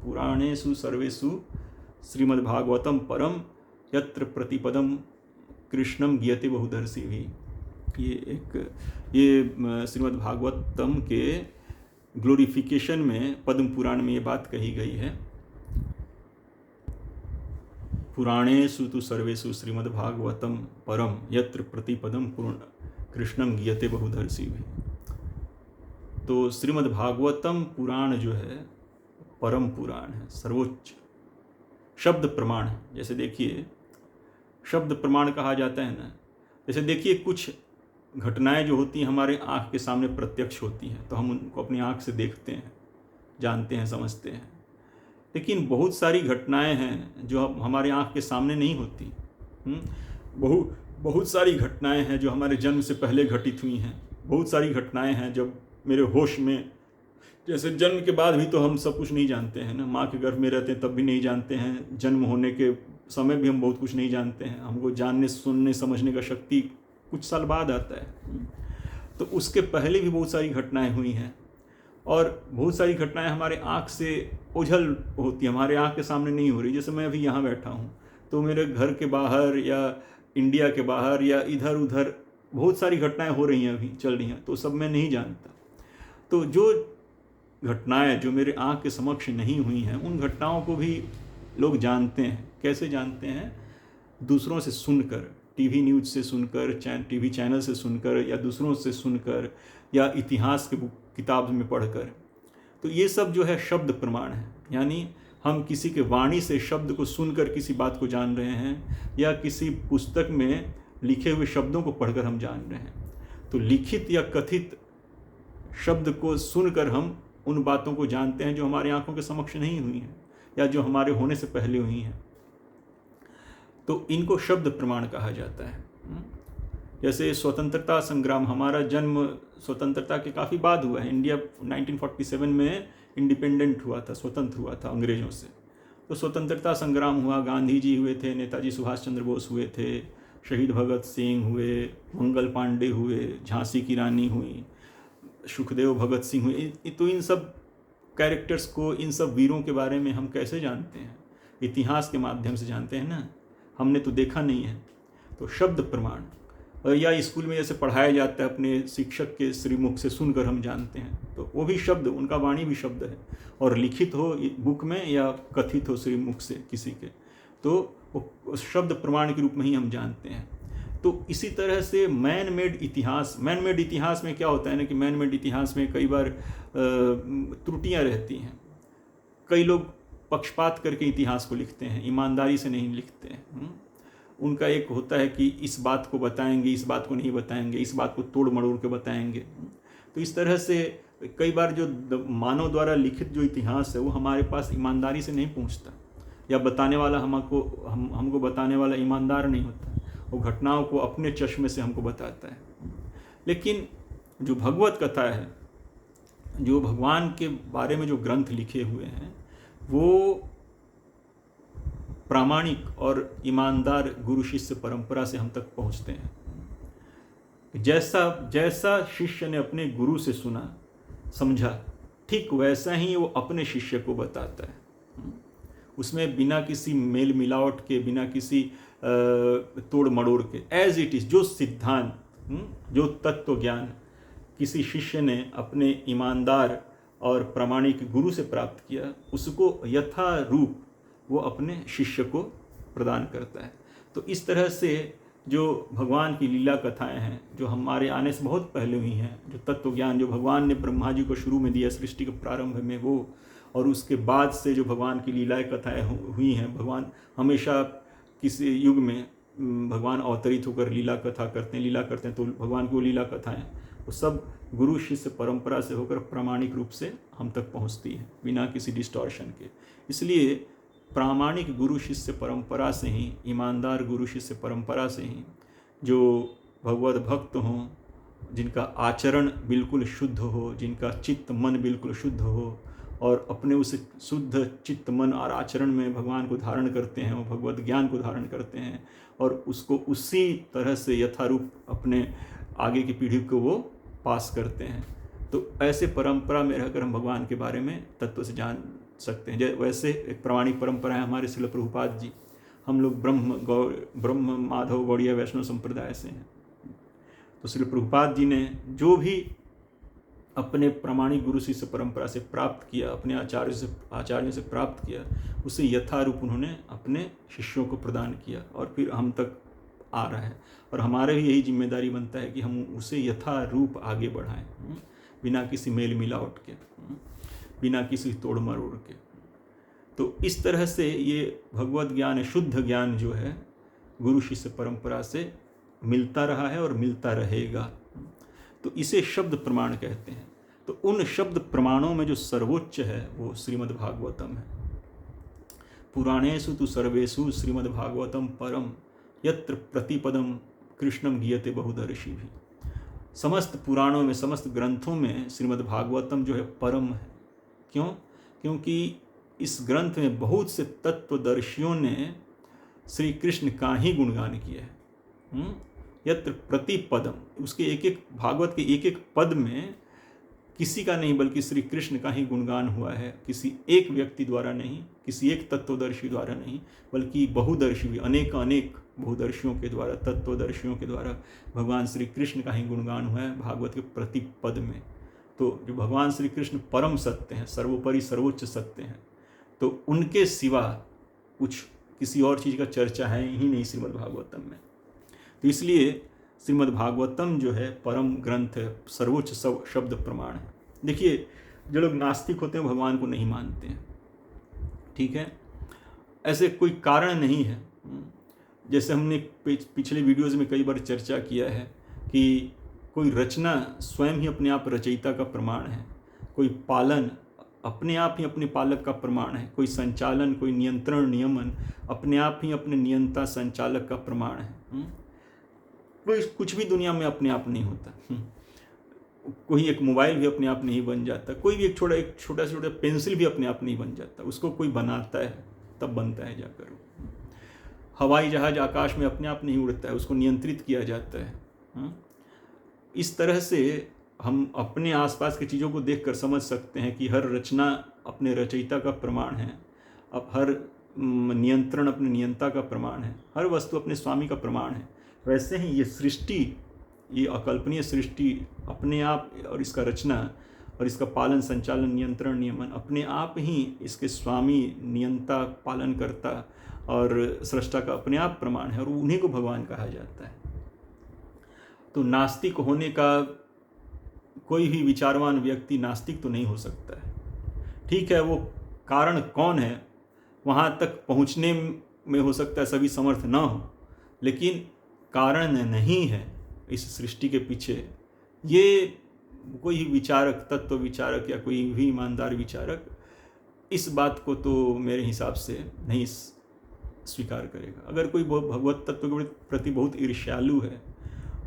पुराणेषु सर्वेषु श्रीमद् भागवतम परम यत्र प्रतिपदम कृष्णम गीयते बहुदर्शिभिः। ये श्रीमद् भागवतम के ग्लोरिफिकेशन में पद्म पुराण में ये बात कही गई है। पुराणेषु तु सर्वेषु श्रीमद् भागवतम परम यत्र प्रतिपदम कृष्णम गीयते बहुदर्शिभिः। तो श्रीमद् भागवतम पुराण जो है परम पुराण है, सर्वोच्च शब्द प्रमाण है। जैसे देखिए, शब्द प्रमाण कहा जाता है ना, जैसे देखिए कुछ घटनाएं जो होती हैं हमारे आँख के सामने प्रत्यक्ष होती हैं, तो हम उनको अपनी आँख से देखते हैं, जानते हैं, समझते हैं। लेकिन बहुत सारी घटनाएं हैं जो हमारे आँख के सामने नहीं होती। बहुत सारी घटनाएं हैं जो हमारे जन्म से पहले घटित हुई हैं। बहुत सारी घटनाएं हैं जब मेरे होश में, जैसे जन्म के बाद भी तो हम सब कुछ नहीं जानते हैं ना, माँ के गर्भ में रहते हैं तब भी नहीं जानते हैं, जन्म होने के समय भी हम बहुत कुछ नहीं जानते हैं। हमको जानने, सुनने, समझने का शक्ति कुछ साल बाद आता है। तो उसके पहले भी बहुत सारी घटनाएं हुई हैं, और बहुत सारी घटनाएं हमारे आँख से ओझल होती है, हमारे आँख के सामने नहीं हो रही। जैसे मैं अभी यहाँ बैठा हूँ, तो मेरे घर के बाहर या इंडिया के बाहर या इधर उधर बहुत सारी घटनाएं हो रही हैं, अभी चल रही हैं, तो सब मैं नहीं जानता। तो जो घटनाएं जो मेरे आँख के समक्ष नहीं हुई हैं, उन घटनाओं को भी लोग जानते हैं। कैसे जानते हैं? दूसरों से सुनकर, टीवी न्यूज़ से सुनकर, टीवी चैनल से सुनकर, या दूसरों से सुनकर, या इतिहास के किताब में पढ़कर। तो ये सब जो है शब्द प्रमाण है, यानी हम किसी के वाणी से शब्द को सुनकर किसी बात को जान रहे हैं, या किसी पुस्तक में लिखे हुए शब्दों को पढ़कर हम जान रहे हैं। तो लिखित या कथित शब्द को सुनकर हम उन बातों को जानते हैं जो हमारी आंखों के समक्ष नहीं हुई हैं, या जो हमारे होने से पहले हुई हैं। तो इनको शब्द प्रमाण कहा जाता है। जैसे स्वतंत्रता संग्राम, हमारा जन्म स्वतंत्रता के काफ़ी बाद हुआ है। इंडिया 1947 में इंडिपेंडेंट हुआ था, स्वतंत्र हुआ था अंग्रेज़ों से। तो स्वतंत्रता संग्राम हुआ, गांधी जी हुए थे, नेताजी सुभाष चंद्र बोस हुए थे, शहीद भगत सिंह हुए, मंगल पांडे हुए, झांसी की रानी हुई, सुखदेव भगत सिंह हुए। तो इन सब कैरेक्टर्स को, इन सब वीरों के बारे में हम कैसे जानते हैं? इतिहास के माध्यम से जानते हैं ना, हमने तो देखा नहीं है। तो शब्द प्रमाण, या स्कूल में जैसे पढ़ाया जाता है, अपने शिक्षक के श्रीमुख से सुनकर हम जानते हैं, तो वो भी शब्द, उनका वाणी भी शब्द है। और लिखित हो बुक में या कथित हो श्रीमुख से किसी के, तो वो शब्द प्रमाण के रूप में ही हम जानते हैं। तो इसी तरह से मैन मेड इतिहास में क्या होता है ना, कि मैन मेड इतिहास में कई बार त्रुटियां रहती हैं। कई लोग पक्षपात करके इतिहास को लिखते हैं, ईमानदारी से नहीं लिखते हैं। उनका एक होता है कि इस बात को बताएंगे, इस बात को नहीं बताएंगे, इस बात को तोड़ मड़ोड़ के बताएंगे। तो इस तरह से कई बार जो मानव द्वारा लिखित जो इतिहास है, वो हमारे पास ईमानदारी से नहीं पहुंचता, या बताने वाला हमको बताने वाला ईमानदार नहीं होता। वो घटनाओं को अपने चश्मे से हमको बताता है। लेकिन जो भगवत कथा है, जो भगवान के बारे में जो ग्रंथ लिखे हुए हैं, वो प्रामाणिक और ईमानदार गुरु शिष्य परंपरा से हम तक पहुंचते हैं। जैसा शिष्य ने अपने गुरु से सुना, समझा, ठीक वैसा ही वो अपने शिष्य को बताता है। उसमें बिना किसी मेल मिलावट के, बिना किसी तोड़ मड़ोड़ के, एज इट इज, जो सिद्धांत, जो तत्व ज्ञान किसी शिष्य ने अपने ईमानदार और प्रामाणिक गुरु से प्राप्त किया, उसको यथा रूप वो अपने शिष्य को प्रदान करता है। तो इस तरह से जो भगवान की लीला कथाएं हैं, जो हमारे आने से बहुत पहले हुई हैं, जो तत्व ज्ञान जो भगवान ने ब्रह्मा जी को शुरू में दिया सृष्टि के प्रारंभ में, वो, और उसके बाद से जो भगवान की लीला कथाएं हुई हैं, भगवान हमेशा किसी युग में भगवान अवतरित होकर लीला कथा करते हैं, तो भगवान की वो लीला कथाएं वो सब गुरु शिष्य परंपरा से होकर प्रामाणिक रूप से हम तक पहुंचती है, बिना किसी डिस्टॉर्शन के। इसलिए प्रामाणिक गुरु शिष्य परंपरा से ही, ईमानदार गुरु शिष्य परंपरा से ही जो भगवत भक्त हों, जिनका आचरण बिल्कुल शुद्ध हो, जिनका चित्त मन बिल्कुल शुद्ध हो, और अपने उस शुद्ध चित्त मन और आचरण में भगवान को धारण करते हैं, वो भगवत ज्ञान को धारण करते हैं, और उसको उसी तरह से यथारूप अपने आगे की पीढ़ी को वो पास करते हैं। तो ऐसे परंपरा में रहकर हम भगवान के बारे में तत्व से जान सकते हैं। वैसे एक प्रामाणिक परंपरा है हमारे श्रील प्रभुपाद जी। हम लोग ब्रह्म माधव गौड़िया वैष्णव संप्रदाय से हैं। तो श्रील प्रभुपाद जी ने जो भी अपने प्रामाणिक गुरु शिष्य परंपरा से प्राप्त किया, अपने आचार्यों से प्राप्त किया, उसे यथारूप उन्होंने अपने शिष्यों को प्रदान किया, और फिर हम तक आ रहा है। और हमारे भी यही जिम्मेदारी बनता है कि हम उसे यथारूप आगे बढ़ाएं, बिना किसी मेल मिलावट के, बिना किसी तोड़ मरोड़ के। तो इस तरह से ये भगवत ज्ञान, शुद्ध ज्ञान जो है, गुरु शिष्य परंपरा से मिलता रहा है और मिलता रहेगा। तो इसे शब्द प्रमाण कहते हैं। तो उन शब्द प्रमाणों में जो सर्वोच्च है वो श्रीमद् भागवतम है। पुराणेषु तु सर्वेषु श्रीमद् भागवतम परम, यत्र प्रतिपदम कृष्णम गीयते बहुदर्शी भी। समस्त पुराणों में, समस्त ग्रंथों में श्रीमद् भागवतम जो है परम है। क्यों? क्योंकि इस ग्रंथ में बहुत से तत्वदर्शियों ने श्री कृष्ण का ही गुणगान किया है। यत्र प्रतिपदम, उसके एक एक भागवत के एक एक पद में किसी का नहीं बल्कि श्री कृष्ण का ही गुणगान हुआ है। किसी एक व्यक्ति द्वारा नहीं, किसी एक तत्वदर्शी द्वारा नहीं, बल्कि बहुदर्शी भी, अनेक बहुदर्शियों के द्वारा, तत्वदर्शियों के द्वारा भगवान श्री कृष्ण का ही गुणगान हुआ है भागवत के प्रतिपद में। तो जो भगवान श्री कृष्ण परम सत्य हैं, सर्वोपरि सर्वोच्च सत्य हैं, तो उनके सिवा कुछ किसी और चीज़ का चर्चा है ही नहीं श्रीमद् भागवतम में। तो इसलिए श्रीमद् भागवतम जो है परम ग्रंथ है, सर्वोच्च शब्द प्रमाण है। देखिए, जो लोग नास्तिक होते हैं भगवान को नहीं मानते हैं, ठीक है, ऐसे कोई कारण नहीं है। जैसे हमने पिछले वीडियोज़ में कई बार चर्चा किया है कि कोई रचना स्वयं ही अपने आप रचयिता का प्रमाण है, कोई पालन अपने आप ही अपने पालक का प्रमाण है, कोई संचालन, कोई नियंत्रण नियमन अपने आप ही अपने नियंता संचालक का प्रमाण है। कोई कुछ भी दुनिया में अपने आप नहीं होता। कोई एक मोबाइल भी अपने आप नहीं बन जाता, कोई भी एक छोटा से छोटा पेंसिल भी अपने आप नहीं बन जाता, उसको कोई बनाता है तब बनता है जाकर। हवाई जहाज आकाश में अपने आप नहीं उड़ता है, उसको नियंत्रित किया जाता है। इस तरह से हम अपने आसपास की चीज़ों को देखकर समझ सकते हैं कि हर रचना अपने रचयिता का प्रमाण है, अब हर नियंत्रण अपने नियंता का प्रमाण है, हर वस्तु अपने स्वामी का प्रमाण है। वैसे ही ये सृष्टि, ये अकल्पनीय सृष्टि अपने आप और इसका रचना और इसका पालन, संचालन, नियंत्रण, नियमन अपने आप ही इसके स्वामी, नियंता, पालनकर्ता और सृष्टा का अपने आप प्रमाण है, और उन्हीं को भगवान कहा जाता है। तो नास्तिक होने का कोई भी विचारवान व्यक्ति नास्तिक तो नहीं हो सकता है। ठीक है, वो कारण कौन है वहाँ तक पहुँचने में हो सकता है सभी समर्थ ना हो, लेकिन कारण नहीं है इस सृष्टि के पीछे, ये कोई विचारक, तत्व विचारक या कोई भी ईमानदार विचारक इस बात को तो मेरे हिसाब से नहीं स्वीकार करेगा। अगर कोई भगवत तत्व के प्रति बहुत ईर्ष्यालु है,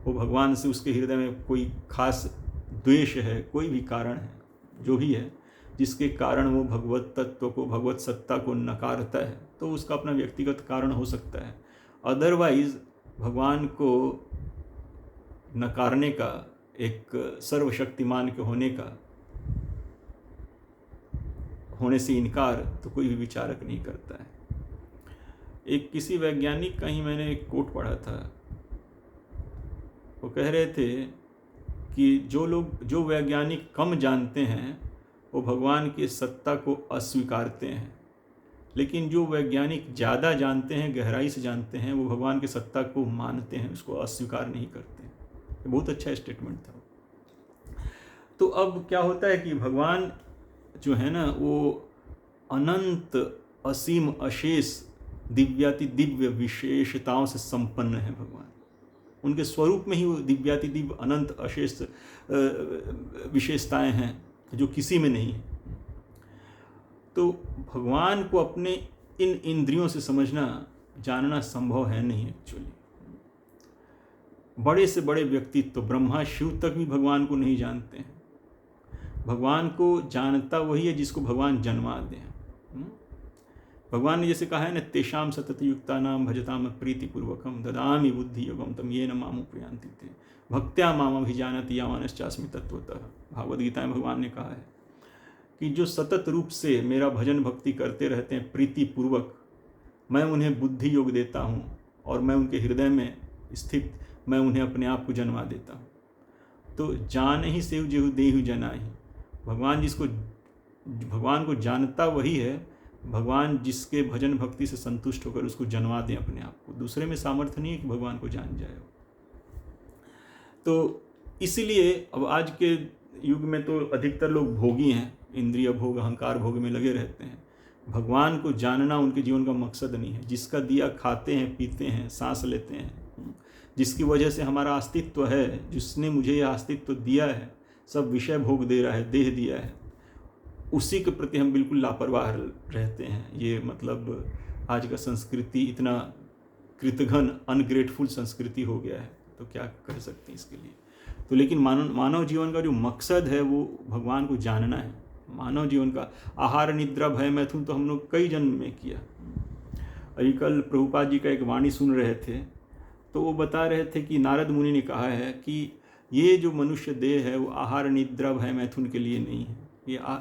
वो भगवान से उसके हृदय में कोई खास द्वेष है, कोई भी कारण है, जो भी है जिसके कारण वो भगवत तत्व को, भगवत सत्ता को नकारता है, तो उसका अपना व्यक्तिगत कारण हो सकता है। अदरवाइज भगवान को नकारने का, एक सर्वशक्तिमान के होने से इनकार तो कोई भी विचारक नहीं करता है। एक किसी वैज्ञानिक का ही मैंने एक कोट पढ़ा था, वो कह रहे थे कि जो वैज्ञानिक कम जानते हैं वो भगवान की सत्ता को अस्वीकारते हैं, लेकिन जो वैज्ञानिक ज़्यादा जानते हैं, गहराई से जानते हैं, वो भगवान की सत्ता को मानते हैं, उसको अस्वीकार नहीं करते। ये बहुत अच्छा स्टेटमेंट था। तो अब क्या होता है कि भगवान जो है ना, वो अनंत, असीम, अशेष, दिव्याति दिव्य विशेषताओं से संपन्न है। भगवान उनके स्वरूप में ही वो दिव्याति दिव्य, अनंत, अशेष विशेषताएं हैं जो किसी में नहीं है। तो भगवान को अपने इन इंद्रियों से समझना, जानना संभव है नहीं एक्चुअली। बड़े से बड़े व्यक्तित्व, ब्रह्मा शिव तक भी भगवान को नहीं जानते हैं। भगवान को जानता वही है जिसको भगवान जन्मा दे। भगवान ने जैसे कहा है न, तेषाम सतत युक्ता नाम भजताम प्रीतिपूर्वकम ददामि बुद्धि योगम तम येन माम उपयान्ति ते भक्त्या माम अभिजानति यावानश्चास्मि तत्वतः। भागवत गीता में भगवान ने कहा है कि जो सतत रूप से मेरा भजन भक्ति करते रहते हैं प्रीतिपूर्वक, मैं उन्हें बुद्धि योग देता हूँ और मैं उनके हृदय में स्थित, मैं उन्हें अपने आप को जन्मा देता हूँ। तो जान ही सेव जेहु देहु जनाहि। भगवान को जानता वही है, भगवान जिसके भजन भक्ति से संतुष्ट होकर उसको जन्मा दें अपने आप को। दूसरे में सामर्थ्य नहीं है कि भगवान को जान जाए। तो इसलिए अब आज के युग में तो अधिकतर लोग भोगी हैं, इंद्रिय भोग, अहंकार भोग में लगे रहते हैं। भगवान को जानना उनके जीवन का मकसद नहीं है। जिसका दिया खाते हैं, पीते हैं, सांस लेते हैं, जिसकी वजह से हमारा अस्तित्व है, जिसने मुझे यह अस्तित्व दिया है, सब विषय भोग दे रहा है, देह दिया है, उसी के प्रति हम बिल्कुल लापरवाह रहते हैं। ये मतलब आज का संस्कृति इतना कृतघ्न अनग्रेटफुल संस्कृति हो गया है, तो क्या कर सकते हैं इसके लिए। तो लेकिन मानव जीवन का जो मकसद है वो भगवान को जानना है। मानव जीवन का आहार निद्रा भय मैथुन तो हम लोग कई जन्म में किया। अभी कल प्रभुपाद जी का एक वाणी सुन रहे थे, तो वो बता रहे थे कि नारद मुनि ने कहा है कि ये जो मनुष्य देह है वो आहार निद्रा भय मैथुन के लिए नहीं है।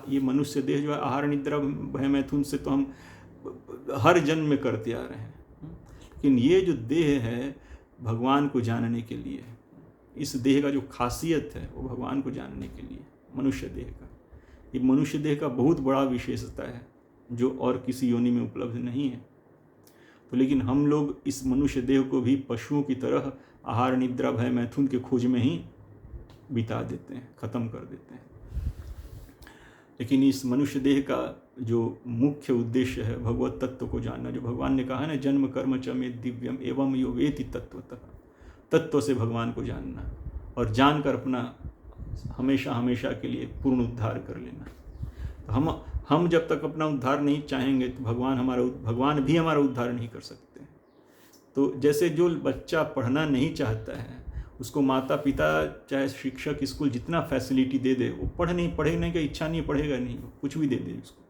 ये मनुष्य देह जो है आहार निद्रा भय मैथुन से तो हम हर जन्म में करते आ रहे हैं, लेकिन ये जो देह है भगवान को जानने के लिए है। इस देह का जो खासियत है वो भगवान को जानने के लिए, मनुष्य देह का, ये मनुष्य देह का बहुत बड़ा विशेषता है जो और किसी योनि में उपलब्ध नहीं है। तो लेकिन हम लोग इस मनुष्य देह को भी पशुओं की तरह आहार निद्रा भय मैथुन के खोज में ही बिता देते हैं, खत्म कर देते हैं। लेकिन इस मनुष्य देह का जो मुख्य उद्देश्य है भगवत तत्व को जानना, जो भगवान ने कहा है ना, जन्म कर्म च मे दिव्यम एवं यो वेति तत्वतः, तत्व से भगवान को जानना और जानकर अपना हमेशा हमेशा के लिए पूर्ण उद्धार कर लेना। तो हम जब तक अपना उद्धार नहीं चाहेंगे तो भगवान भी हमारा उद्धार नहीं कर सकते। तो जैसे जो बच्चा पढ़ना नहीं चाहता है उसको माता पिता चाहे शिक्षक स्कूल जितना फैसिलिटी दे दे, वो पढ़ने की इच्छा नहीं, पढ़ेगा नहीं, कुछ भी दे दे उसको,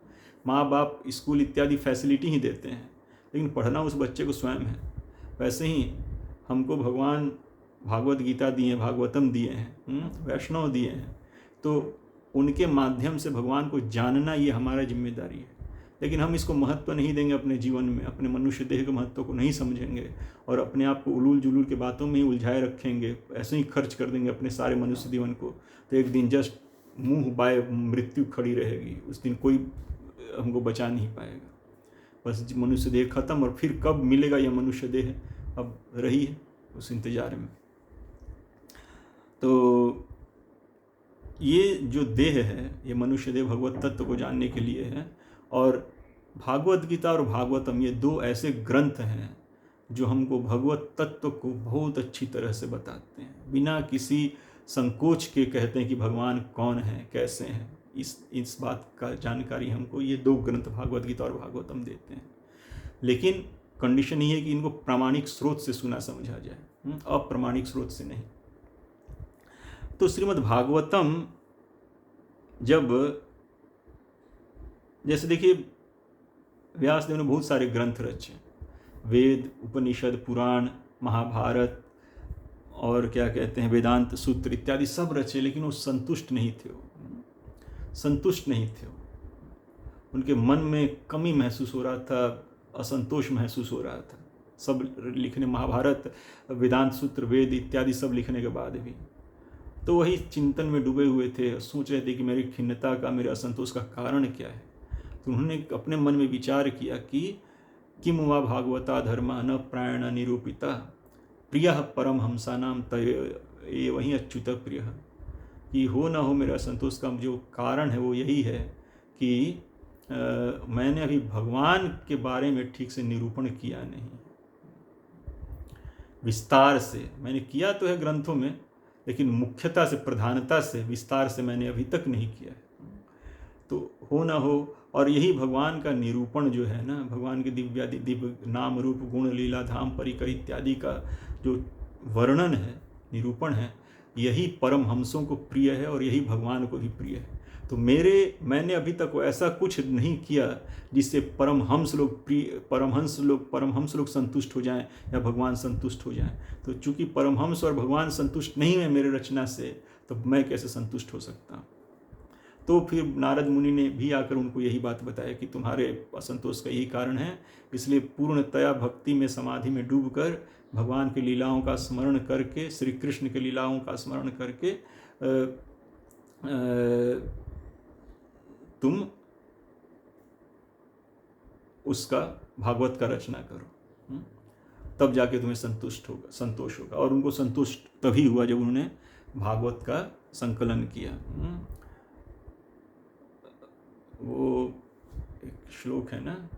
माँ बाप स्कूल इत्यादि फैसिलिटी ही देते हैं, लेकिन पढ़ना उस बच्चे को स्वयं है। वैसे ही हमको भगवान भागवत गीता दिए हैं, भागवतम दिए हैं, वैष्णव दिए हैं, तो उनके माध्यम से भगवान को जानना ये हमारा जिम्मेदारी है। लेकिन हम इसको महत्व नहीं देंगे अपने जीवन में, अपने मनुष्य देह के महत्व को नहीं समझेंगे और अपने आप को उलूल जुलूल के बातों में ही उलझाए रखेंगे, ऐसे ही खर्च कर देंगे अपने सारे मनुष्य जीवन को, तो एक दिन जस्ट मुंह बाय मृत्यु खड़ी रहेगी, उस दिन कोई हमको बचा नहीं पाएगा। बस मनुष्य देह खत्म, और फिर कब मिलेगा यह मनुष्य देह, अब रही है उस इंतजार में। तो ये जो देह है ये मनुष्य देह भगवत तत्व को जानने के लिए है। और भागवत गीता और भागवतम ये दो ऐसे ग्रंथ हैं जो हमको भगवत तत्व को बहुत अच्छी तरह से बताते हैं, बिना किसी संकोच के कहते हैं कि भगवान कौन है, कैसे हैं। इस बात का जानकारी हमको ये दो ग्रंथ भागवत गीता और भागवतम देते हैं। लेकिन कंडीशन ये है कि इनको प्रामाणिक स्रोत से सुना समझा जाए, अप्रामाणिक स्रोत से नहीं। तो श्रीमद् भागवतम जैसे देखिए व्यासदेव ने बहुत सारे ग्रंथ रचे, वेद, उपनिषद, पुराण, महाभारत और क्या कहते हैं वेदांत सूत्र इत्यादि सब रचे, लेकिन वो संतुष्ट नहीं थे। उनके मन में कमी महसूस हो रहा था, असंतोष महसूस हो रहा था। सब लिखने, महाभारत, वेदांत सूत्र, वेद इत्यादि सब लिखने के बाद भी तो वही चिंतन में डूबे हुए थे, सोच रहे थे कि मेरी खिन्नता का, मेरे असंतोष का कारण क्या है। तो उन्होंने अपने मन में विचार किया कि किम वा भागवता धर्मा न प्रायण निरूपिता प्रियः परम हंसानाम तय वही अच्युत प्रिय, कि हो ना हो मेरे असंतोष का जो कारण है वो यही है कि मैंने अभी भगवान के बारे में ठीक से निरूपण किया नहीं। विस्तार से मैंने किया तो है ग्रंथों में, लेकिन मुख्यता से, प्रधानता से, विस्तार से मैंने अभी तक नहीं किया है। तो हो ना हो, और यही भगवान का निरूपण जो है ना, भगवान के दिव्य नाम रूप गुण लीला धाम परिकर इत्यादि का जो वर्णन है, निरूपण है, यही परमहंसों को प्रिय है और यही भगवान को भी प्रिय है। तो मैंने अभी तक ऐसा कुछ नहीं किया जिससे परमहंस लोग संतुष्ट हो जाएं या भगवान संतुष्ट हो जाएं। तो चूंकि परमहंस और भगवान संतुष्ट नहीं है मेरे रचना से, तो मैं कैसे संतुष्ट हो सकता हूँ। तो फिर नारद मुनि ने भी आकर उनको यही बात बताया कि तुम्हारे असंतोष का यही कारण है, इसलिए पूर्णतया भक्ति में, समाधि में डूबकर भगवान की लीलाओं का स्मरण करके, श्री कृष्ण के लीलाओं का स्मरण करके तुम उसका भागवत का रचना करो, तब जाके तुम्हें संतोष होगा। और उनको संतुष्ट तभी हुआ जब उन्होंने भागवत का संकलन किया। वो एक श्लोक है ना,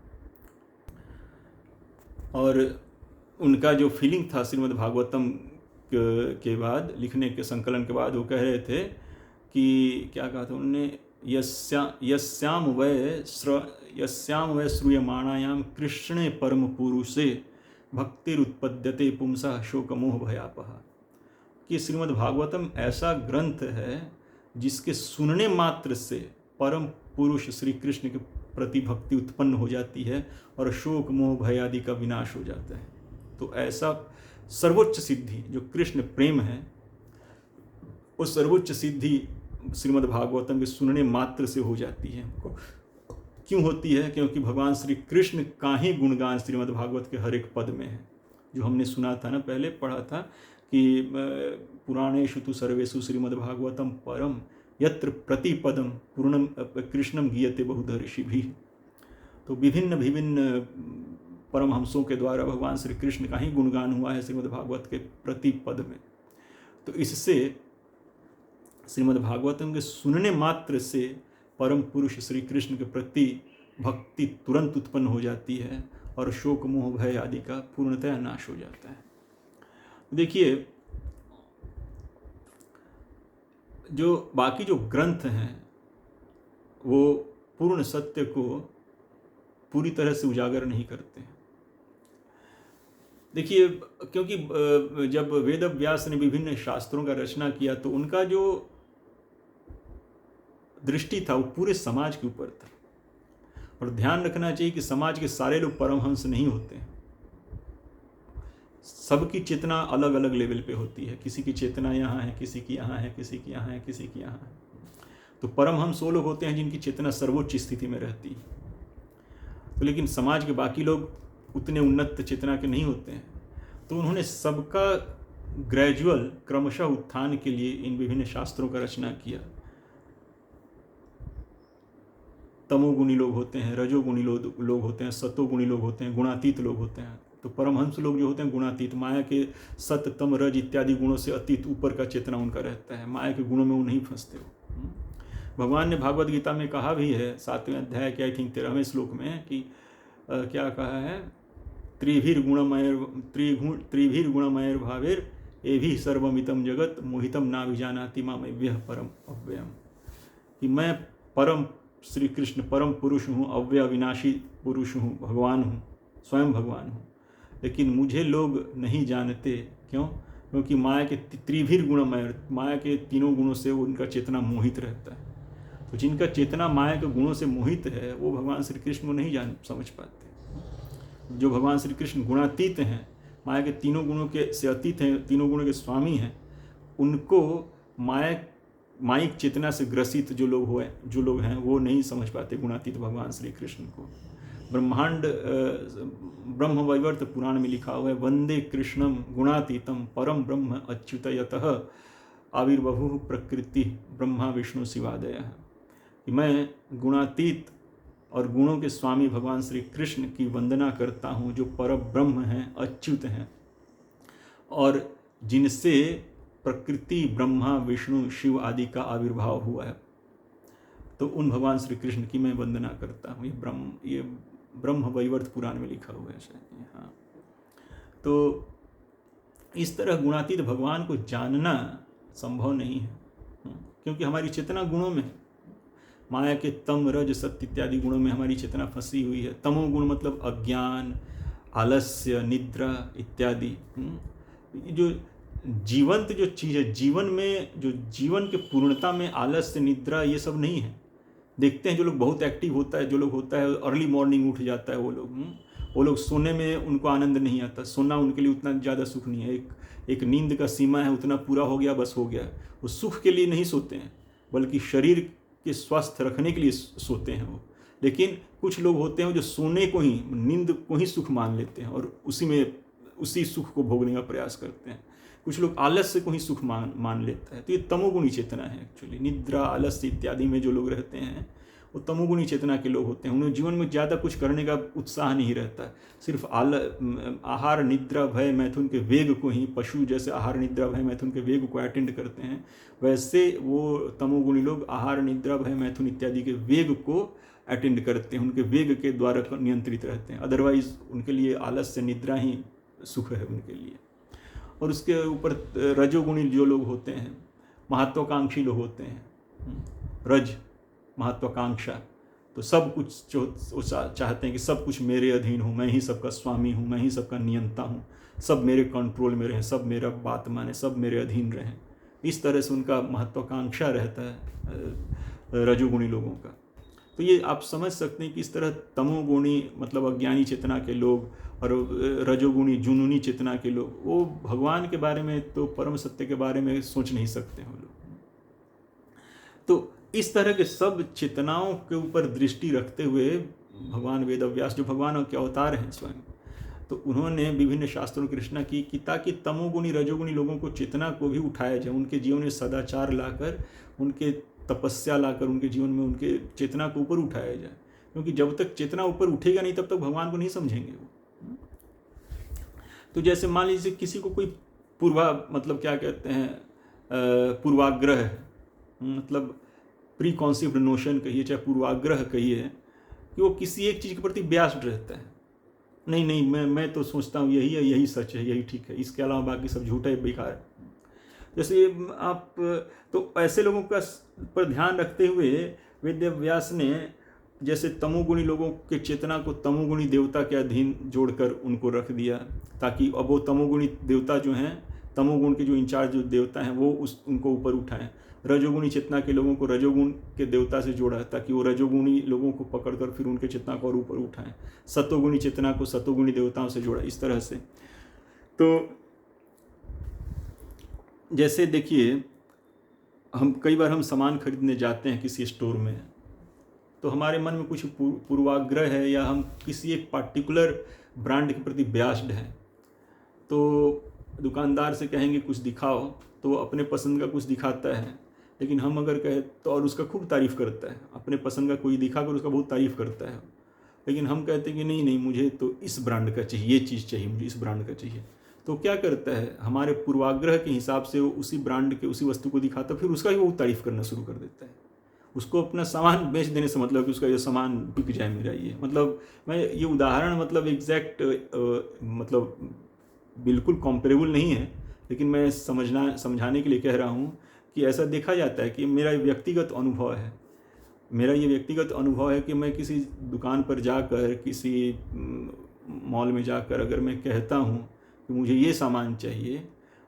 और उनका जो फीलिंग था श्रीमद् भागवतम के बाद, लिखने के संकलन के बाद, वो कह रहे थे कि क्या कहा था उन्होंने, यस्याम वै श्रूयमाणायाम कृष्णे परम पुरुषे भक्तिरुत्पद्यते पुंसः शोकमोह भयापः। कि श्रीमद् भागवतम ऐसा ग्रंथ है जिसके सुनने मात्र से परम पुरुष श्री कृष्ण के प्रति भक्ति उत्पन्न हो जाती है और शोक मोह भय आदि का विनाश हो जाता है। तो ऐसा सर्वोच्च सिद्धि जो कृष्ण प्रेम है, वो सर्वोच्च सिद्धि श्रीमद् भागवतम के सुनने मात्र से हो जाती है। क्यों होती है? क्योंकि भगवान श्री कृष्ण का ही गुणगान श्रीमद् भागवत के हर एक पद में है। जो हमने सुना था ना, पहले पढ़ा था कि पुराणेषु तु सर्वेषु श्रीमद् भागवतम परम यत्र प्रतिपदम पूर्णम कृष्णम गीयते बहुधा ऋषिभिः। तो विभिन्न विभिन्न परमहंसों के द्वारा भगवान श्री कृष्ण का ही गुणगान हुआ है श्रीमद् भागवत के प्रति पद में। तो इससे श्रीमद् भागवतम के सुनने मात्र से परम पुरुष श्री कृष्ण के प्रति भक्ति तुरंत उत्पन्न हो जाती है और शोक मोह भय आदि का पूर्णतः नाश हो जाता है। देखिए, जो बाकी जो ग्रंथ हैं वो पूर्ण सत्य को पूरी तरह से उजागर नहीं करते हैं। देखिए, क्योंकि जब वेद व्यास ने विभिन्न शास्त्रों का रचना किया तो उनका जो दृष्टि था वो पूरे समाज के ऊपर था। और ध्यान रखना चाहिए कि समाज के सारे लोग परमहंस नहीं होते हैं। सबकी चेतना अलग अलग लेवल पे होती है। किसी की चेतना यहाँ है, किसी की यहाँ है, किसी की यहाँ है, किसी की यहाँ है। तो परमहंस वो लोग होते हैं जिनकी चेतना सर्वोच्च स्थिति में रहती है। तो लेकिन समाज के बाकी लोग उतने उन्नत चेतना के नहीं होते हैं। तो उन्होंने सबका ग्रेजुअल क्रमशः उत्थान के लिए इन विभिन्न शास्त्रों का रचना किया। तमोगुणी लोग होते हैं, रजोगुणी लोग होते हैं, सतोगुणी लोग होते हैं, गुणातीत लोग होते हैं। तो परमहंस लोग जो होते हैं गुणातीत, माया के सत तम रज इत्यादि गुणों से अतीत ऊपर का चेतना उनका रहता है। माया के गुणों में वो नहीं फंसते हो। भगवान ने भागवत गीता में कहा भी है 7वें अध्याय के आई थिंक 13वें श्लोक में कि क्या कहा है, त्रिभिर गुणमयर भावेर एभि सर्वमितम जगत मोहितम ना विजानाति मामेभ्यः परम अव्ययम। कि मैं परम श्री कृष्ण परम पुरुष हूँ, अव्यय विनाशी पुरुष हूँ, भगवान हूँ, स्वयं भगवान हूँ, लेकिन मुझे लोग नहीं जानते। क्यों? क्योंकि माया के त्रिभिर गुणमय, माया के तीनों गुणों से उनका चेतना मोहित रहता है। तो जिनका चेतना माया के गुणों से मोहित है वो भगवान श्री कृष्ण को नहीं समझ पाते। जो भगवान श्री कृष्ण गुणातीत हैं, माया के तीनों गुणों के से अतीत हैं, तीनों गुणों के स्वामी हैं, उनको माइक चेतना से ग्रसित जो लोग हैं वो नहीं समझ पाते गुणातीत भगवान श्री कृष्ण को। ब्रह्म वैवर्त पुराण में लिखा हुआ है, वंदे कृष्णम गुणातीतम परम ब्रह्म अच्युत यतः आविर्बभुः प्रकृति ब्रह्मा विष्णु शिवादयः। कि मैं गुणातीत और गुणों के स्वामी भगवान श्री कृष्ण की वंदना करता हूँ, जो पर ब्रह्म हैं, अच्युत हैं, और जिनसे प्रकृति ब्रह्मा विष्णु शिव आदि का आविर्भाव हुआ है। तो उन भगवान श्री कृष्ण की मैं वंदना करता हूँ। ये ब्रह्म वैवर्त पुराण में लिखा हुआ है शायद। हाँ, तो इस तरह गुणातीत भगवान को जानना संभव नहीं है, क्योंकि हमारी चेतना गुणों में, माया के तम रज सत्य इत्यादि गुणों में हमारी चेतना फंसी हुई है। तमोगुण मतलब अज्ञान, आलस्य, निद्रा इत्यादि। जो जीवंत जो चीज़ है, जीवन में जो जीवन के पूर्णता में आलस्य, निद्रा ये सब नहीं है। देखते हैं जो लोग बहुत एक्टिव होता है, जो लोग होता है अर्ली मॉर्निंग उठ जाता है, वो लोग सोने में उनको आनंद नहीं आता। सोना उनके लिए उतना ज़्यादा सुख नहीं है। एक नींद का सीमा है, उतना पूरा हो गया बस हो गया। वो सुख के लिए नहीं सोते हैं, बल्कि शरीर के स्वस्थ रखने के लिए सोते हैं वो। लेकिन कुछ लोग होते हैं जो सोने को ही, नींद को ही सुख मान लेते हैं और उसी सुख को भोगने का प्रयास करते हैं। कुछ लोग आलस्य को ही सुख मान लेता है। तो ये तमोगुणी चेतना है एक्चुअली। निद्रा, आलस्य इत्यादि में जो लोग रहते हैं वो तमोगुणी चेतना के लोग होते हैं। उन्हें जीवन में ज़्यादा कुछ करने का उत्साह नहीं रहता है। सिर्फ आहार निद्रा भय मैथुन के वेग को ही, पशु जैसे आहार निद्रा भय मैथुन के वेग को अटेंड करते हैं, वैसे वो तमोगुणी लोग आहार निद्रा भय मैथुन इत्यादि के वेग को अटेंड करते हैं, उनके वेग के द्वारा नियंत्रित रहते हैं। अदरवाइज उनके लिए आलस्य निद्रा ही सुख है उनके लिए। और उसके ऊपर रजोगुणी जो लोग होते हैं, महत्वाकांक्षी लोग होते हैं। रज महत्वाकांक्षा, तो सब कुछ जो वो चाहते हैं कि सब कुछ मेरे अधीन हो, मैं ही सबका स्वामी हूँ, मैं ही सबका नियंता हूँ, सब मेरे कंट्रोल में रहें, सब मेरा बात माने, सब मेरे अधीन रहें। इस तरह से उनका महत्वाकांक्षा रहता है रजोगुणी लोगों का। तो ये आप समझ सकते हैं कि इस तरह तमोगुणी मतलब अज्ञानी चेतना के लोग और रजोगुणी जुनूनी चेतना के लोग, वो भगवान के बारे में तो परम सत्य के बारे में सोच नहीं सकते हैं वो लोग। तो इस तरह के सब चेतनाओं के ऊपर दृष्टि रखते हुए भगवान वेदव्यास, जो भगवान के अवतार हैं स्वयं, तो उन्होंने विभिन्न शास्त्रों की रचना की कि ताकि तमोगुणी रजोगुणी लोगों को चेतना को भी उठाया जाए, उनके जीवन में सदाचार लाकर, उनके तपस्या लाकर उनके जीवन में उनके चेतना को ऊपर उठाया जाए। क्योंकि जब तक चेतना ऊपर उठेगा नहीं तब तक भगवान को नहीं समझेंगे वो। तो जैसे मान लीजिए किसी को कोई मतलब क्या कहते हैं पूर्वाग्रह है, मतलब प्री कॉन्सिप्ड नोशन कहिए चाहे पूर्वाग्रह कहिए, कि वो किसी एक चीज़ के प्रति ब्यास्ड रहता है। नहीं मैं तो सोचता हूँ यही है, यही सच है, यही ठीक है, इसके अलावा बाकी सब झूठा है, बेकार है। जैसे आप तो ऐसे लोगों का पर ध्यान रखते हुए वेदव्यास ने जैसे तमोगुणी लोगों के चेतना को तमोगुणी देवता के अधीन जोड़कर उनको रख दिया, ताकि अब वो तमोगुणी देवता जो हैं, तमोगुण के जो इंचार्ज जो देवता हैं, वो उनको ऊपर उठाएं। रजोगुणी चेतना के लोगों को रजोगुण के देवता से जोड़ा ताकि वो रजोगुणी लोगों को पकड़कर फिर उनके चेतना को और ऊपर उठाएं। सतोगुणी चेतना को सतोगुणी देवताओं से जोड़ा, इस तरह से। तो जैसे देखिए कई बार हम सामान खरीदने जाते हैं किसी स्टोर में, तो हमारे मन में कुछ पूर्वाग्रह है या हम किसी एक पार्टिकुलर ब्रांड के प्रति ब्यास्ड हैं, तो दुकानदार से कहेंगे कुछ दिखाओ, तो वो अपने पसंद का कुछ दिखाता है। लेकिन हम अगर कहें तो, और उसका खूब तारीफ़ करता है, अपने पसंद का कोई दिखाकर उसका बहुत तारीफ़ करता है। लेकिन हम कहते हैं कि नहीं मुझे तो इस ब्रांड का चाहिए, ये चीज़ चाहिए, मुझे इस ब्रांड का चाहिए। तो क्या करता है, हमारे पूर्वाग्रह के हिसाब से वो उसी ब्रांड के उसी वस्तु को दिखाता है, फिर उसका भी वो तारीफ़ करना शुरू कर देता है। उसको अपना सामान बेच देने से मतलब कि उसका ये सामान बिक जाए मेरा, ये मतलब मैं ये उदाहरण मतलब एग्जैक्ट मतलब बिल्कुल कॉम्परेबल नहीं है, लेकिन मैं समझाने के लिए कह रहा हूँ कि ऐसा देखा जाता है कि मेरा व्यक्तिगत अनुभव है, मेरा ये व्यक्तिगत अनुभव है कि मैं किसी दुकान पर जाकर, किसी मॉल में जाकर अगर मैं कहता हूँ कि मुझे ये सामान चाहिए,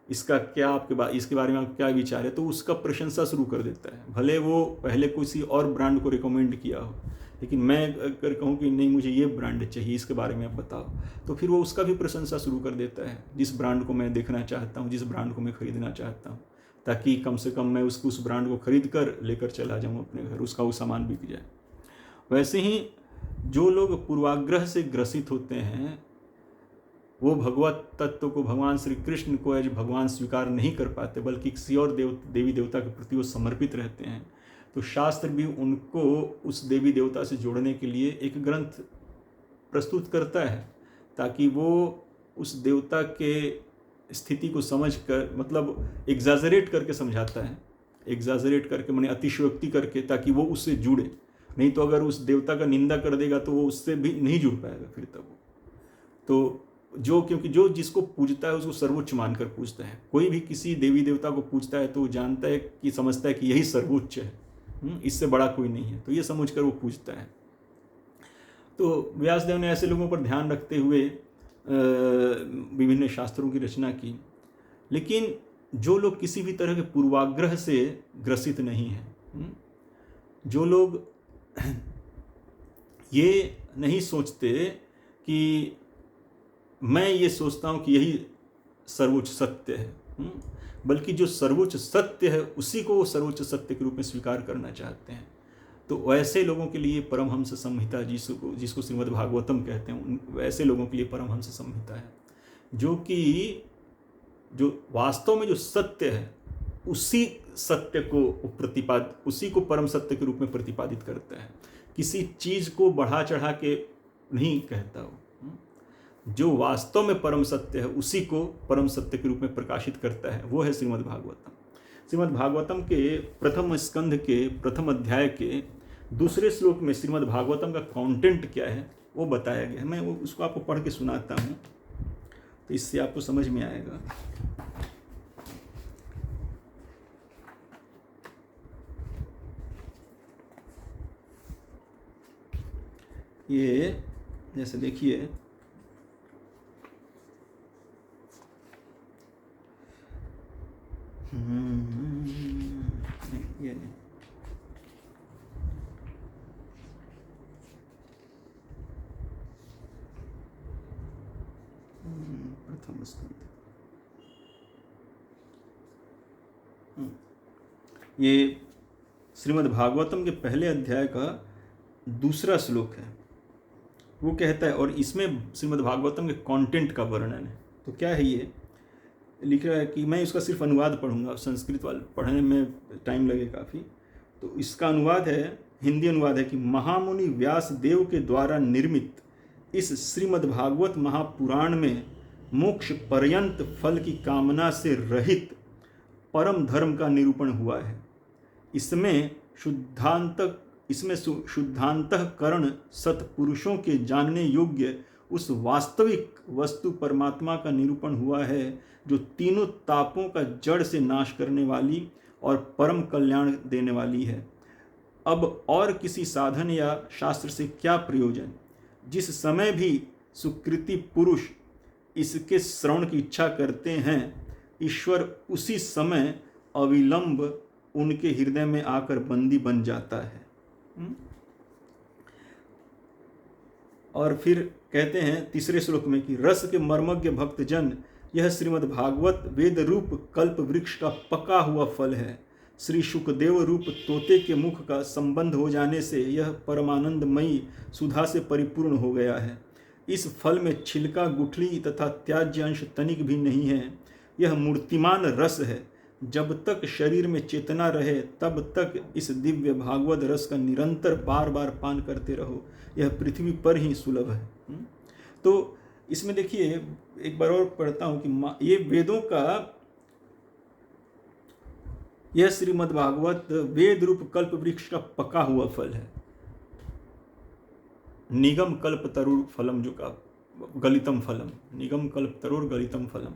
इसका क्या इसके बारे में आपका क्या विचार है, तो उसका प्रशंसा शुरू कर देता है। भले वो पहले किसी और ब्रांड को रिकमेंड किया हो, लेकिन मैं अगर कहूँ कि नहीं मुझे ये ब्रांड चाहिए, इसके बारे में आप बताओ, तो फिर वो उसका भी प्रशंसा शुरू कर देता है, जिस ब्रांड को मैं देखना चाहता हूँ, जिस ब्रांड को मैं खरीदना चाहता हूँ, ताकि कम से कम मैं उस ब्रांड को खरीद कर लेकर चला जाऊँ अपने घर, उसका वो सामान बिक जाए। वैसे ही जो लोग पूर्वाग्रह से ग्रसित होते हैं, वो भगवत तत्व को, भगवान श्री कृष्ण को एज भगवान स्वीकार नहीं कर पाते, बल्कि किसी और देवी देवता के प्रति वो समर्पित रहते हैं। तो शास्त्र भी उनको उस देवी देवता से जोड़ने के लिए एक ग्रंथ प्रस्तुत करता है, ताकि वो उस देवता के स्थिति को समझकर, मतलब एग्जाजरेट करके समझाता है, एग्जाजरेट करके माने अतिशयोक्ति करके, ताकि वो उससे जुड़े। नहीं तो अगर उस देवता का निंदा कर देगा तो वो उससे भी नहीं जुड़ पाएगा फिर तब। तो क्योंकि जो जिसको पूजता है उसको सर्वोच्च मानकर पूजता है। कोई भी किसी देवी देवता को पूजता है तो वो जानता है कि समझता है कि यही सर्वोच्च है, इससे बड़ा कोई नहीं है, तो ये समझकर वो पूजता है। तो व्यासदेव ने ऐसे लोगों पर ध्यान रखते हुए विभिन्न शास्त्रों की रचना की। लेकिन जो लोग किसी भी तरह के पूर्वाग्रह से ग्रसित नहीं हैं, जो लोग ये नहीं सोचते कि मैं ये सोचता हूँ कि यही सर्वोच्च सत्य है, बल्कि जो सर्वोच्च सत्य है उसी को वो सर्वोच्च सत्य के रूप में स्वीकार करना चाहते हैं, तो ऐसे लोगों के लिए परमहंस संहिता, जिसको श्रीमद् भागवतम कहते हैं, वैसे लोगों के लिए परमहंस संहिता है, जो वास्तव में जो सत्य है उसी सत्य को उसी को परम सत्य के रूप में प्रतिपादित करता है। किसी चीज़ को बढ़ा चढ़ा के नहीं कहता हो, जो वास्तव में परम सत्य है उसी को परम सत्य के रूप में प्रकाशित करता है, वो है श्रीमद् भागवतम। श्रीमद् भागवतम के प्रथम स्कंध के प्रथम अध्याय के दूसरे श्लोक में श्रीमद् भागवतम का कंटेंट क्या है वो बताया गया है। मैं उसको आपको पढ़ के सुनाता हूँ, तो इससे आपको समझ में आएगा। ये जैसे देखिए ये नहीं, प्रथम स्कंद, ये श्रीमद् भागवतम के पहले अध्याय का दूसरा श्लोक है। वो कहता है, और इसमें श्रीमद् भागवतम के कंटेंट का वर्णन है। तो क्या है ये, लिख रहा है कि मैं इसका सिर्फ अनुवाद पढ़ूंगा, संस्कृत वाले पढ़ने में टाइम लगे काफ़ी। तो इसका अनुवाद है, हिंदी अनुवाद है कि महामुनि व्यास देव के द्वारा निर्मित इस श्रीमद् भागवत महापुराण में मोक्ष पर्यंत फल की कामना से रहित परम धर्म का निरूपण हुआ है। इसमें शुद्धांतःकरण सत्पुरुषों के जानने योग्य उस वास्तविक वस्तु परमात्मा का निरूपण हुआ है जो तीनों तापों का जड़ से नाश करने वाली और परम कल्याण देने वाली है। अब और किसी साधन या शास्त्र से क्या प्रयोजन। जिस समय भी सुकृति पुरुष इसके श्रवण की इच्छा करते हैं, ईश्वर उसी समय अविलंब उनके हृदय में आकर बंदी बन जाता है। और फिर कहते हैं तीसरे श्लोक में कि रस के मर्मज्ञ भक्तजन, यह श्रीमद् भागवत वेद रूप कल्प वृक्ष का पका हुआ फल है। श्री शुकदेव रूप तोते के मुख का संबंध हो जाने से यह परमानंदमयी सुधा से परिपूर्ण हो गया है। इस फल में छिलका, गुठली तथा त्याज्य अंश तनिक भी नहीं है। यह मूर्तिमान रस है। जब तक शरीर में चेतना रहे तब तक इस दिव्य भागवत रस का निरंतर बार बार पान करते रहो। यह पृथ्वी पर ही सुलभ है। तो इसमें देखिए एक बार और पढ़ता हूं कि ये वेदों का, यह श्रीमद् भागवत वेद रूप कल्प वृक्ष का पका हुआ फल है। निगम कल्प तरुर फलम जो का गलितम फलम, निगम कल्प तरुर गलितम फलम।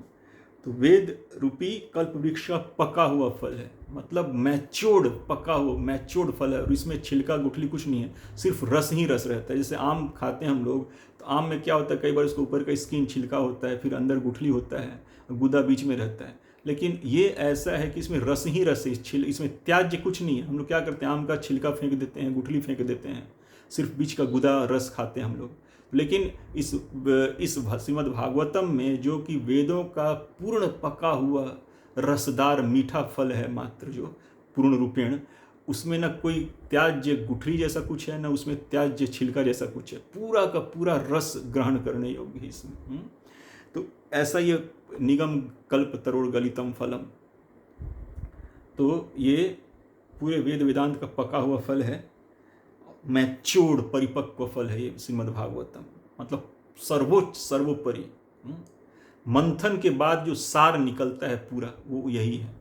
तो वेद रूपी कल्प वृक्ष का पका हुआ फल है, मतलब मैच्योर्ड, पका हुआ मैच्योर्ड फल है। और इसमें छिलका गुठली कुछ नहीं है, सिर्फ रस ही रस रहता है। जैसे आम खाते हैं हम लोग, तो आम में क्या होता है, कई बार उसके ऊपर का स्किन छिलका होता है, फिर अंदर गुठली होता है, गुदा बीच में रहता है। लेकिन ये ऐसा है कि इसमें रस ही रस है, इसमें त्याज्य कुछ नहीं है। हम लोग क्या करते हैं, आम का छिलका फेंक देते हैं, गुठली फेंक देते हैं, सिर्फ बीच का गुदा रस खाते हैं हम लोग। लेकिन इस श्रीमद् भागवतम में जो कि वेदों का पूर्ण पका हुआ रसदार मीठा फल है, मात्र जो पूर्ण रूपेण, उसमें न कोई त्याज्य गुठली जैसा कुछ है, न उसमें त्याज्य छिलका जैसा कुछ है। पूरा का पूरा रस ग्रहण करने योग्य है इसमें। तो ऐसा ये निगम कल्प तरोड़ गलितम फलम, तो ये पूरे वेद वेदांत का पका हुआ फल है, मैच्योर्ड परिपक्व फल है ये श्रीमद् भागवतम। मतलब सर्वोच्च सर्वोपरि, मंथन के बाद जो सार निकलता है पूरा, वो यही है।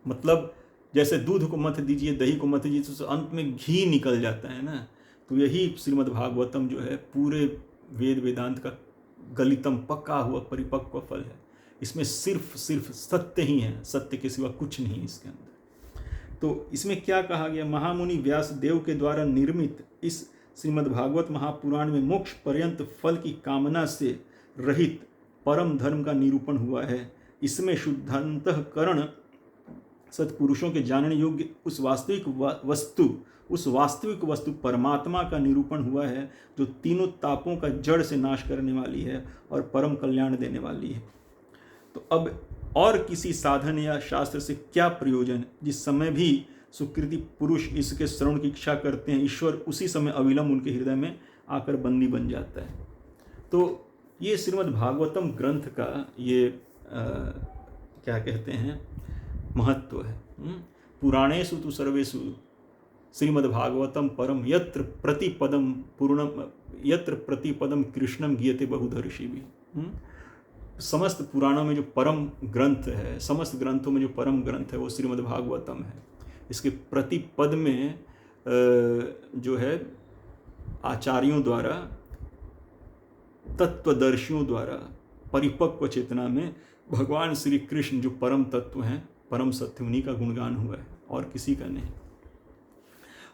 मतलब जैसे दूध को मथ दीजिए, दही को मथ दीजिए, तो अंत में घी निकल जाता है ना। तो यही श्रीमद् भागवतम जो है पूरे वेद वेदांत का गलितम पका हुआ परिपक्व फल है। इसमें सिर्फ सत्य ही है, सत्य के सिवा कुछ नहीं इसके अंदर। तो इसमें क्या कहा गया, महामुनि व्यास देव के द्वारा निर्मित इस श्रीमद् भागवत महापुराण में मोक्ष पर्यंत फल की कामना से रहित परम धर्म का निरूपण हुआ है। इसमें शुद्धांतःकरण सत्पुरुषों के जानने योग्य उस वास्तविक वस्तु परमात्मा का निरूपण हुआ है जो तीनों तापों का जड़ से नाश करने वाली है और परम कल्याण देने वाली है। तो अब और किसी साधन या शास्त्र से क्या प्रयोजन। जिस समय भी सुकृति पुरुष इसके श्रवण की इच्छा करते हैं, ईश्वर उसी समय अविलंब उनके हृदय में आकर बंदी बन जाता है। तो ये श्रीमद् भागवतम ग्रंथ का ये क्या कहते हैं महत्व है। पुराणेषु तु सर्वेषु श्रीमद् भागवतम परम यत्र प्रतिपदम कृष्णम गीयते बहुधर्षि भी। समस्त पुराणों में जो परम ग्रंथ है, समस्त ग्रंथों में जो परम ग्रंथ है वो श्रीमद् भागवतम है। इसके प्रतिपद में जो है आचार्यों द्वारा, तत्वदर्शियों द्वारा परिपक्व चेतना में भगवान श्री कृष्ण जो परम तत्व हैं, परम सत्य, उन्हीं का गुणगान हुआ है और किसी का नहीं।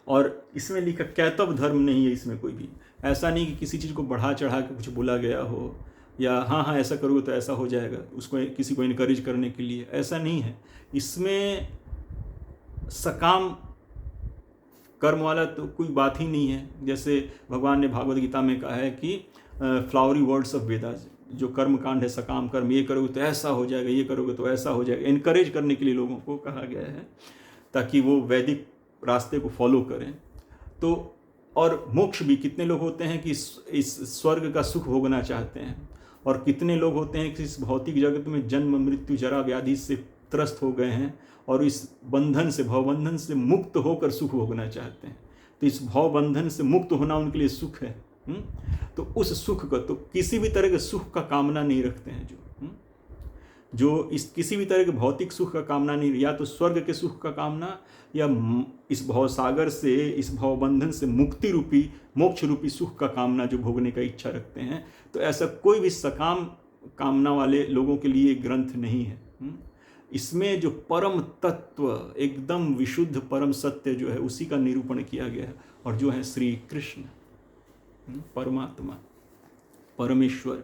और इसमें लिखा कैतव धर्म नहीं है इसमें कोई भी। ऐसा नहीं कि किसी चीज़ को बढ़ा चढ़ा के कुछ बोला गया हो, या हाँ हाँ ऐसा करोगे तो ऐसा हो जाएगा, उसको किसी को इनकरेज करने के लिए, ऐसा नहीं है। इसमें सकाम कर्म वाला तो कोई बात ही नहीं है। जैसे भगवान ने भागवत गीता में कहा है कि फ्लावरी वर्ड्स ऑफ वेदास, जो कर्म कांड है सकाम कर्म, ये करोगे तो ऐसा हो जाएगा, ये करोगे तो ऐसा हो जाएगा, इनकरेज करने के लिए लोगों को कहा गया है ताकि वो वैदिक रास्ते को फॉलो करें। तो और मोक्ष भी, कितने लोग होते हैं कि इस स्वर्ग का सुख भोगना चाहते हैं, और कितने लोग होते हैं कि इस भौतिक जगत में जन्म मृत्यु जरा व्याधि से त्रस्त हो गए हैं और इस बंधन से, भवबंधन से मुक्त होकर सुख भोगना चाहते हैं। तो इस भवबंधन से मुक्त होना उनके लिए सुख है। तो उस सुख का, तो किसी भी तरह के सुख का कामना नहीं रखते हैं जो इस किसी भी तरह के भौतिक सुख का कामना नहीं, या तो स्वर्ग के सुख का कामना, या इस भवसागर से, इस भवबंधन से मुक्ति रूपी, मोक्ष रूपी सुख का कामना जो भोगने का इच्छा रखते हैं। तो ऐसा कोई भी सकाम कामना वाले लोगों के लिए ग्रंथ नहीं है। इसमें जो परम तत्व, एकदम विशुद्ध परम सत्य जो है, उसी का निरूपण किया गया है, और जो है श्री कृष्ण, परमात्मा, परमेश्वर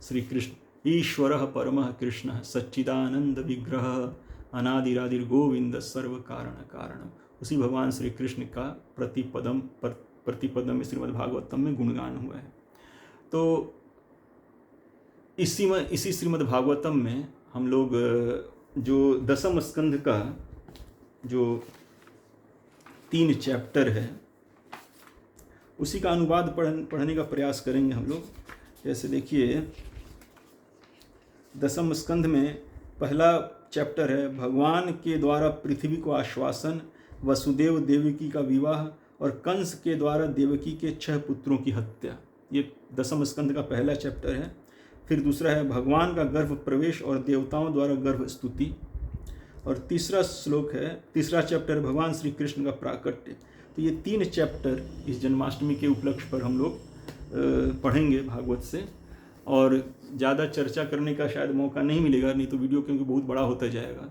श्री कृष्ण। ईश्वरः परमः कृष्णः सच्चिदानंद विग्रह अनादिरादिर गोविंद सर्व कारण कारणम। उसी भगवान श्री कृष्ण का प्रतिपदम श्रीमद् भागवतम में गुणगान हुआ है। तो इसी श्रीमद् भागवतम में हम लोग जो दसम स्कंध का जो 3 चैप्टर है, उसी का अनुवाद पढ़ने का प्रयास करेंगे हम लोग। जैसे देखिए, दसम स्कंध में पहला चैप्टर है भगवान के द्वारा पृथ्वी को आश्वासन, वसुदेव देवकी का विवाह, और कंस के द्वारा देवकी के 6 पुत्रों की हत्या। ये दसम स्कंध का पहला चैप्टर है। फिर दूसरा है भगवान का गर्भ प्रवेश और देवताओं द्वारा गर्भ स्तुति। और तीसरा श्लोक है, तीसरा चैप्टर भगवान श्री कृष्ण का प्राकट्य। तो ये 3 चैप्टर इस जन्माष्टमी के उपलक्ष्य पर हम लोग पढ़ेंगे भागवत से। और ज़्यादा चर्चा करने का शायद मौका नहीं मिलेगा, नहीं तो वीडियो क्योंकि बहुत बड़ा होता जाएगा।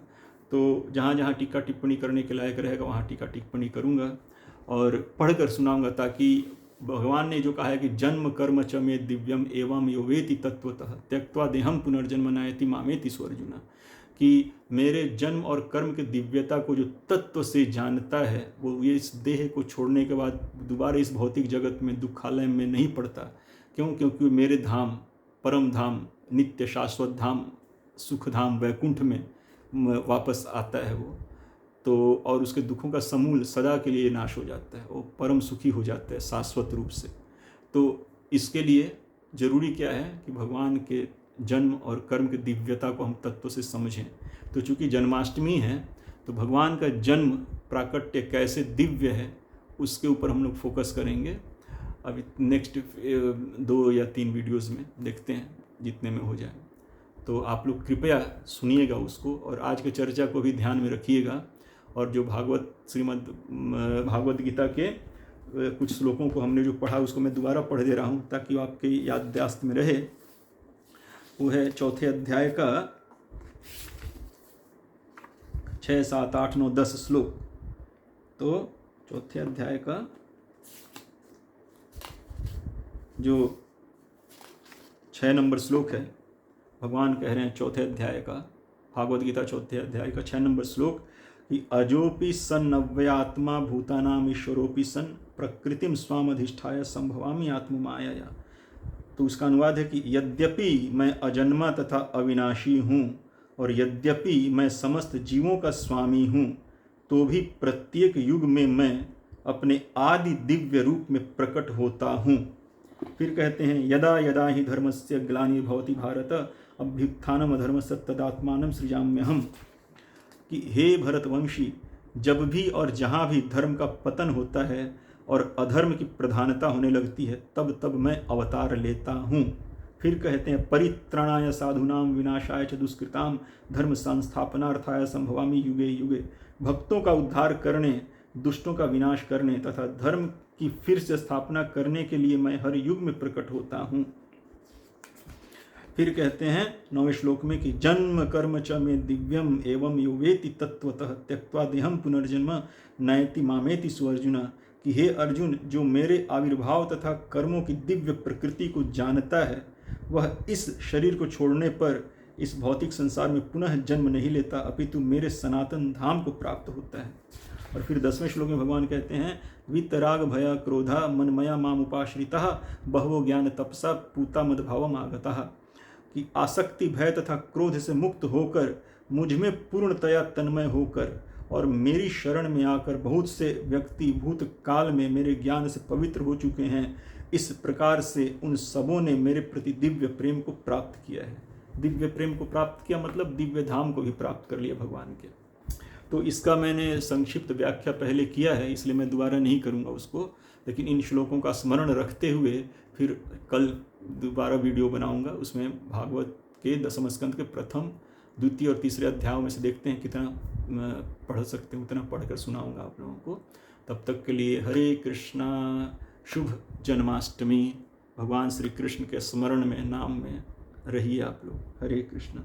तो जहाँ जहाँ टीका टिप्पणी करने के लायक रहेगा वहाँ टीका टिप्पणी करूँगा और पढ़कर सुनाऊँगा, ताकि भगवान ने जो कहा है कि जन्म कर्म च मे दिव्यम एवं यो वेति तत्वतः त्यक्त्वा देहम पुनर्जन्म नायति मामेति सो अर्जुना, कि मेरे जन्म और कर्म के दिव्यता को जो तत्व से जानता है, वो ये इस देह को छोड़ने के बाद दोबारा इस भौतिक जगत में दुखालय में नहीं पड़ता। क्यों? क्योंकि मेरे धाम, परम धाम, नित्य शाश्वत धाम, सुख धाम वैकुंठ में वापस आता है वो। तो और उसके दुखों का समूल सदा के लिए नाश हो जाता है, वो परम सुखी हो जाता है शाश्वत रूप से। तो इसके लिए जरूरी क्या है कि भगवान के जन्म और कर्म की दिव्यता को हम तत्व से समझें। तो चूँकि जन्माष्टमी है, तो भगवान का जन्म प्राकट्य कैसे दिव्य है उसके ऊपर हम लोग फोकस करेंगे। अभी नेक्स्ट 2 या 3 वीडियोज़ में देखते हैं, जितने में हो जाए। तो आप लोग कृपया सुनिएगा उसको, और आज की चर्चा को भी ध्यान में रखिएगा। और जो श्रीमद् भागवत गीता के कुछ श्लोकों को हमने जो पढ़ा उसको मैं दोबारा पढ़ दे रहा हूँ ताकि आपके याददाश्त में रहे। वो है 4थे अध्याय का 6, 7, 8, 9, 10 श्लोक। तो 4थे अध्याय का जो 6 नंबर श्लोक है, भगवान कह रहे हैं 4थे अध्याय का, भागवत गीता 4थे अध्याय का 6 नंबर श्लोक, कि अजोपि सन् नव्यात्मा भूतानाम ईश्वरोपि सन् प्रकृतिम स्वामधिष्ठाय संभवामि आत्ममायया। तो उसका अनुवाद है कि यद्यपि मैं अजन्मा तथा अविनाशी हूँ और यद्यपि मैं समस्त जीवों का स्वामी हूँ, तो भी प्रत्येक युग में मैं अपने आदि दिव्य रूप में प्रकट होता हूँ। फिर कहते हैं यदा यदा ही धर्मस्य ग्लानिर्भवति भारत अभ्युत्थानम अधर्मस्य तदात्मानं सृजाम्यहम्, कि हे भरतवंशी, जब भी और जहाँ भी धर्म का पतन होता है और अधर्म की प्रधानता होने लगती है, तब तब मैं अवतार लेता हूँ। फिर कहते हैं परित्राणाय साधूनाम विनाशाय च दुष्कृताम धर्म संस्थापनार्थाय संभवामि युगे युगे। भक्तों का उद्धार करने, दुष्टों का विनाश करने तथा धर्म की फिर से स्थापना करने के लिए मैं हर युग में प्रकट होता हूँ। फिर कहते हैं 9वें श्लोक में कि जन्म कर्म च मे दिव्यम एवं यो वेति तत्वतः त्यक्त्वा देहम पुनर्जन्म नयति मामेति सो अर्जुना, कि हे अर्जुन, जो मेरे आविर्भाव तथा कर्मों की दिव्य प्रकृति को जानता है वह इस शरीर को छोड़ने पर इस भौतिक संसार में पुनः जन्म नहीं लेता, अपितु मेरे सनातन धाम को प्राप्त होता है। और फिर 10वें श्लोक में भगवान कहते हैं, वितराग भया क्रोधा मनमया माम उपाश्रिता बहवो ज्ञान तपसा पूता मदभावम आगतः, कि आसक्ति भय तथा क्रोध से मुक्त होकर मुझ में पूर्णतया तन्मय होकर और मेरी शरण में आकर बहुत से व्यक्ति भूत काल में मेरे ज्ञान से पवित्र हो चुके हैं। इस प्रकार से उन सबों ने मेरे प्रति दिव्य प्रेम को प्राप्त किया है। दिव्य प्रेम को प्राप्त किया मतलब दिव्य धाम को भी प्राप्त कर लिया भगवान के। तो इसका मैंने संक्षिप्त व्याख्या पहले किया है, इसलिए मैं दोबारा नहीं करूँगा उसको, लेकिन इन श्लोकों का स्मरण रखते हुए फिर कल दोबारा वीडियो बनाऊंगा। उसमें भागवत के 10वें स्कंद के प्रथम, द्वितीय और तीसरे अध्यायों में से देखते हैं कितना पढ़ सकते हैं, उतना पढ़कर सुनाऊंगा आप लोगों को। तब तक के लिए हरे कृष्णा, शुभ जन्माष्टमी। भगवान श्री कृष्ण के स्मरण में, नाम में रहिए आप लोग। हरे कृष्णा,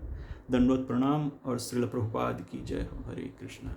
दंडवत प्रणाम और श्रील प्रभुपाद की जय हो। हरे कृष्णा।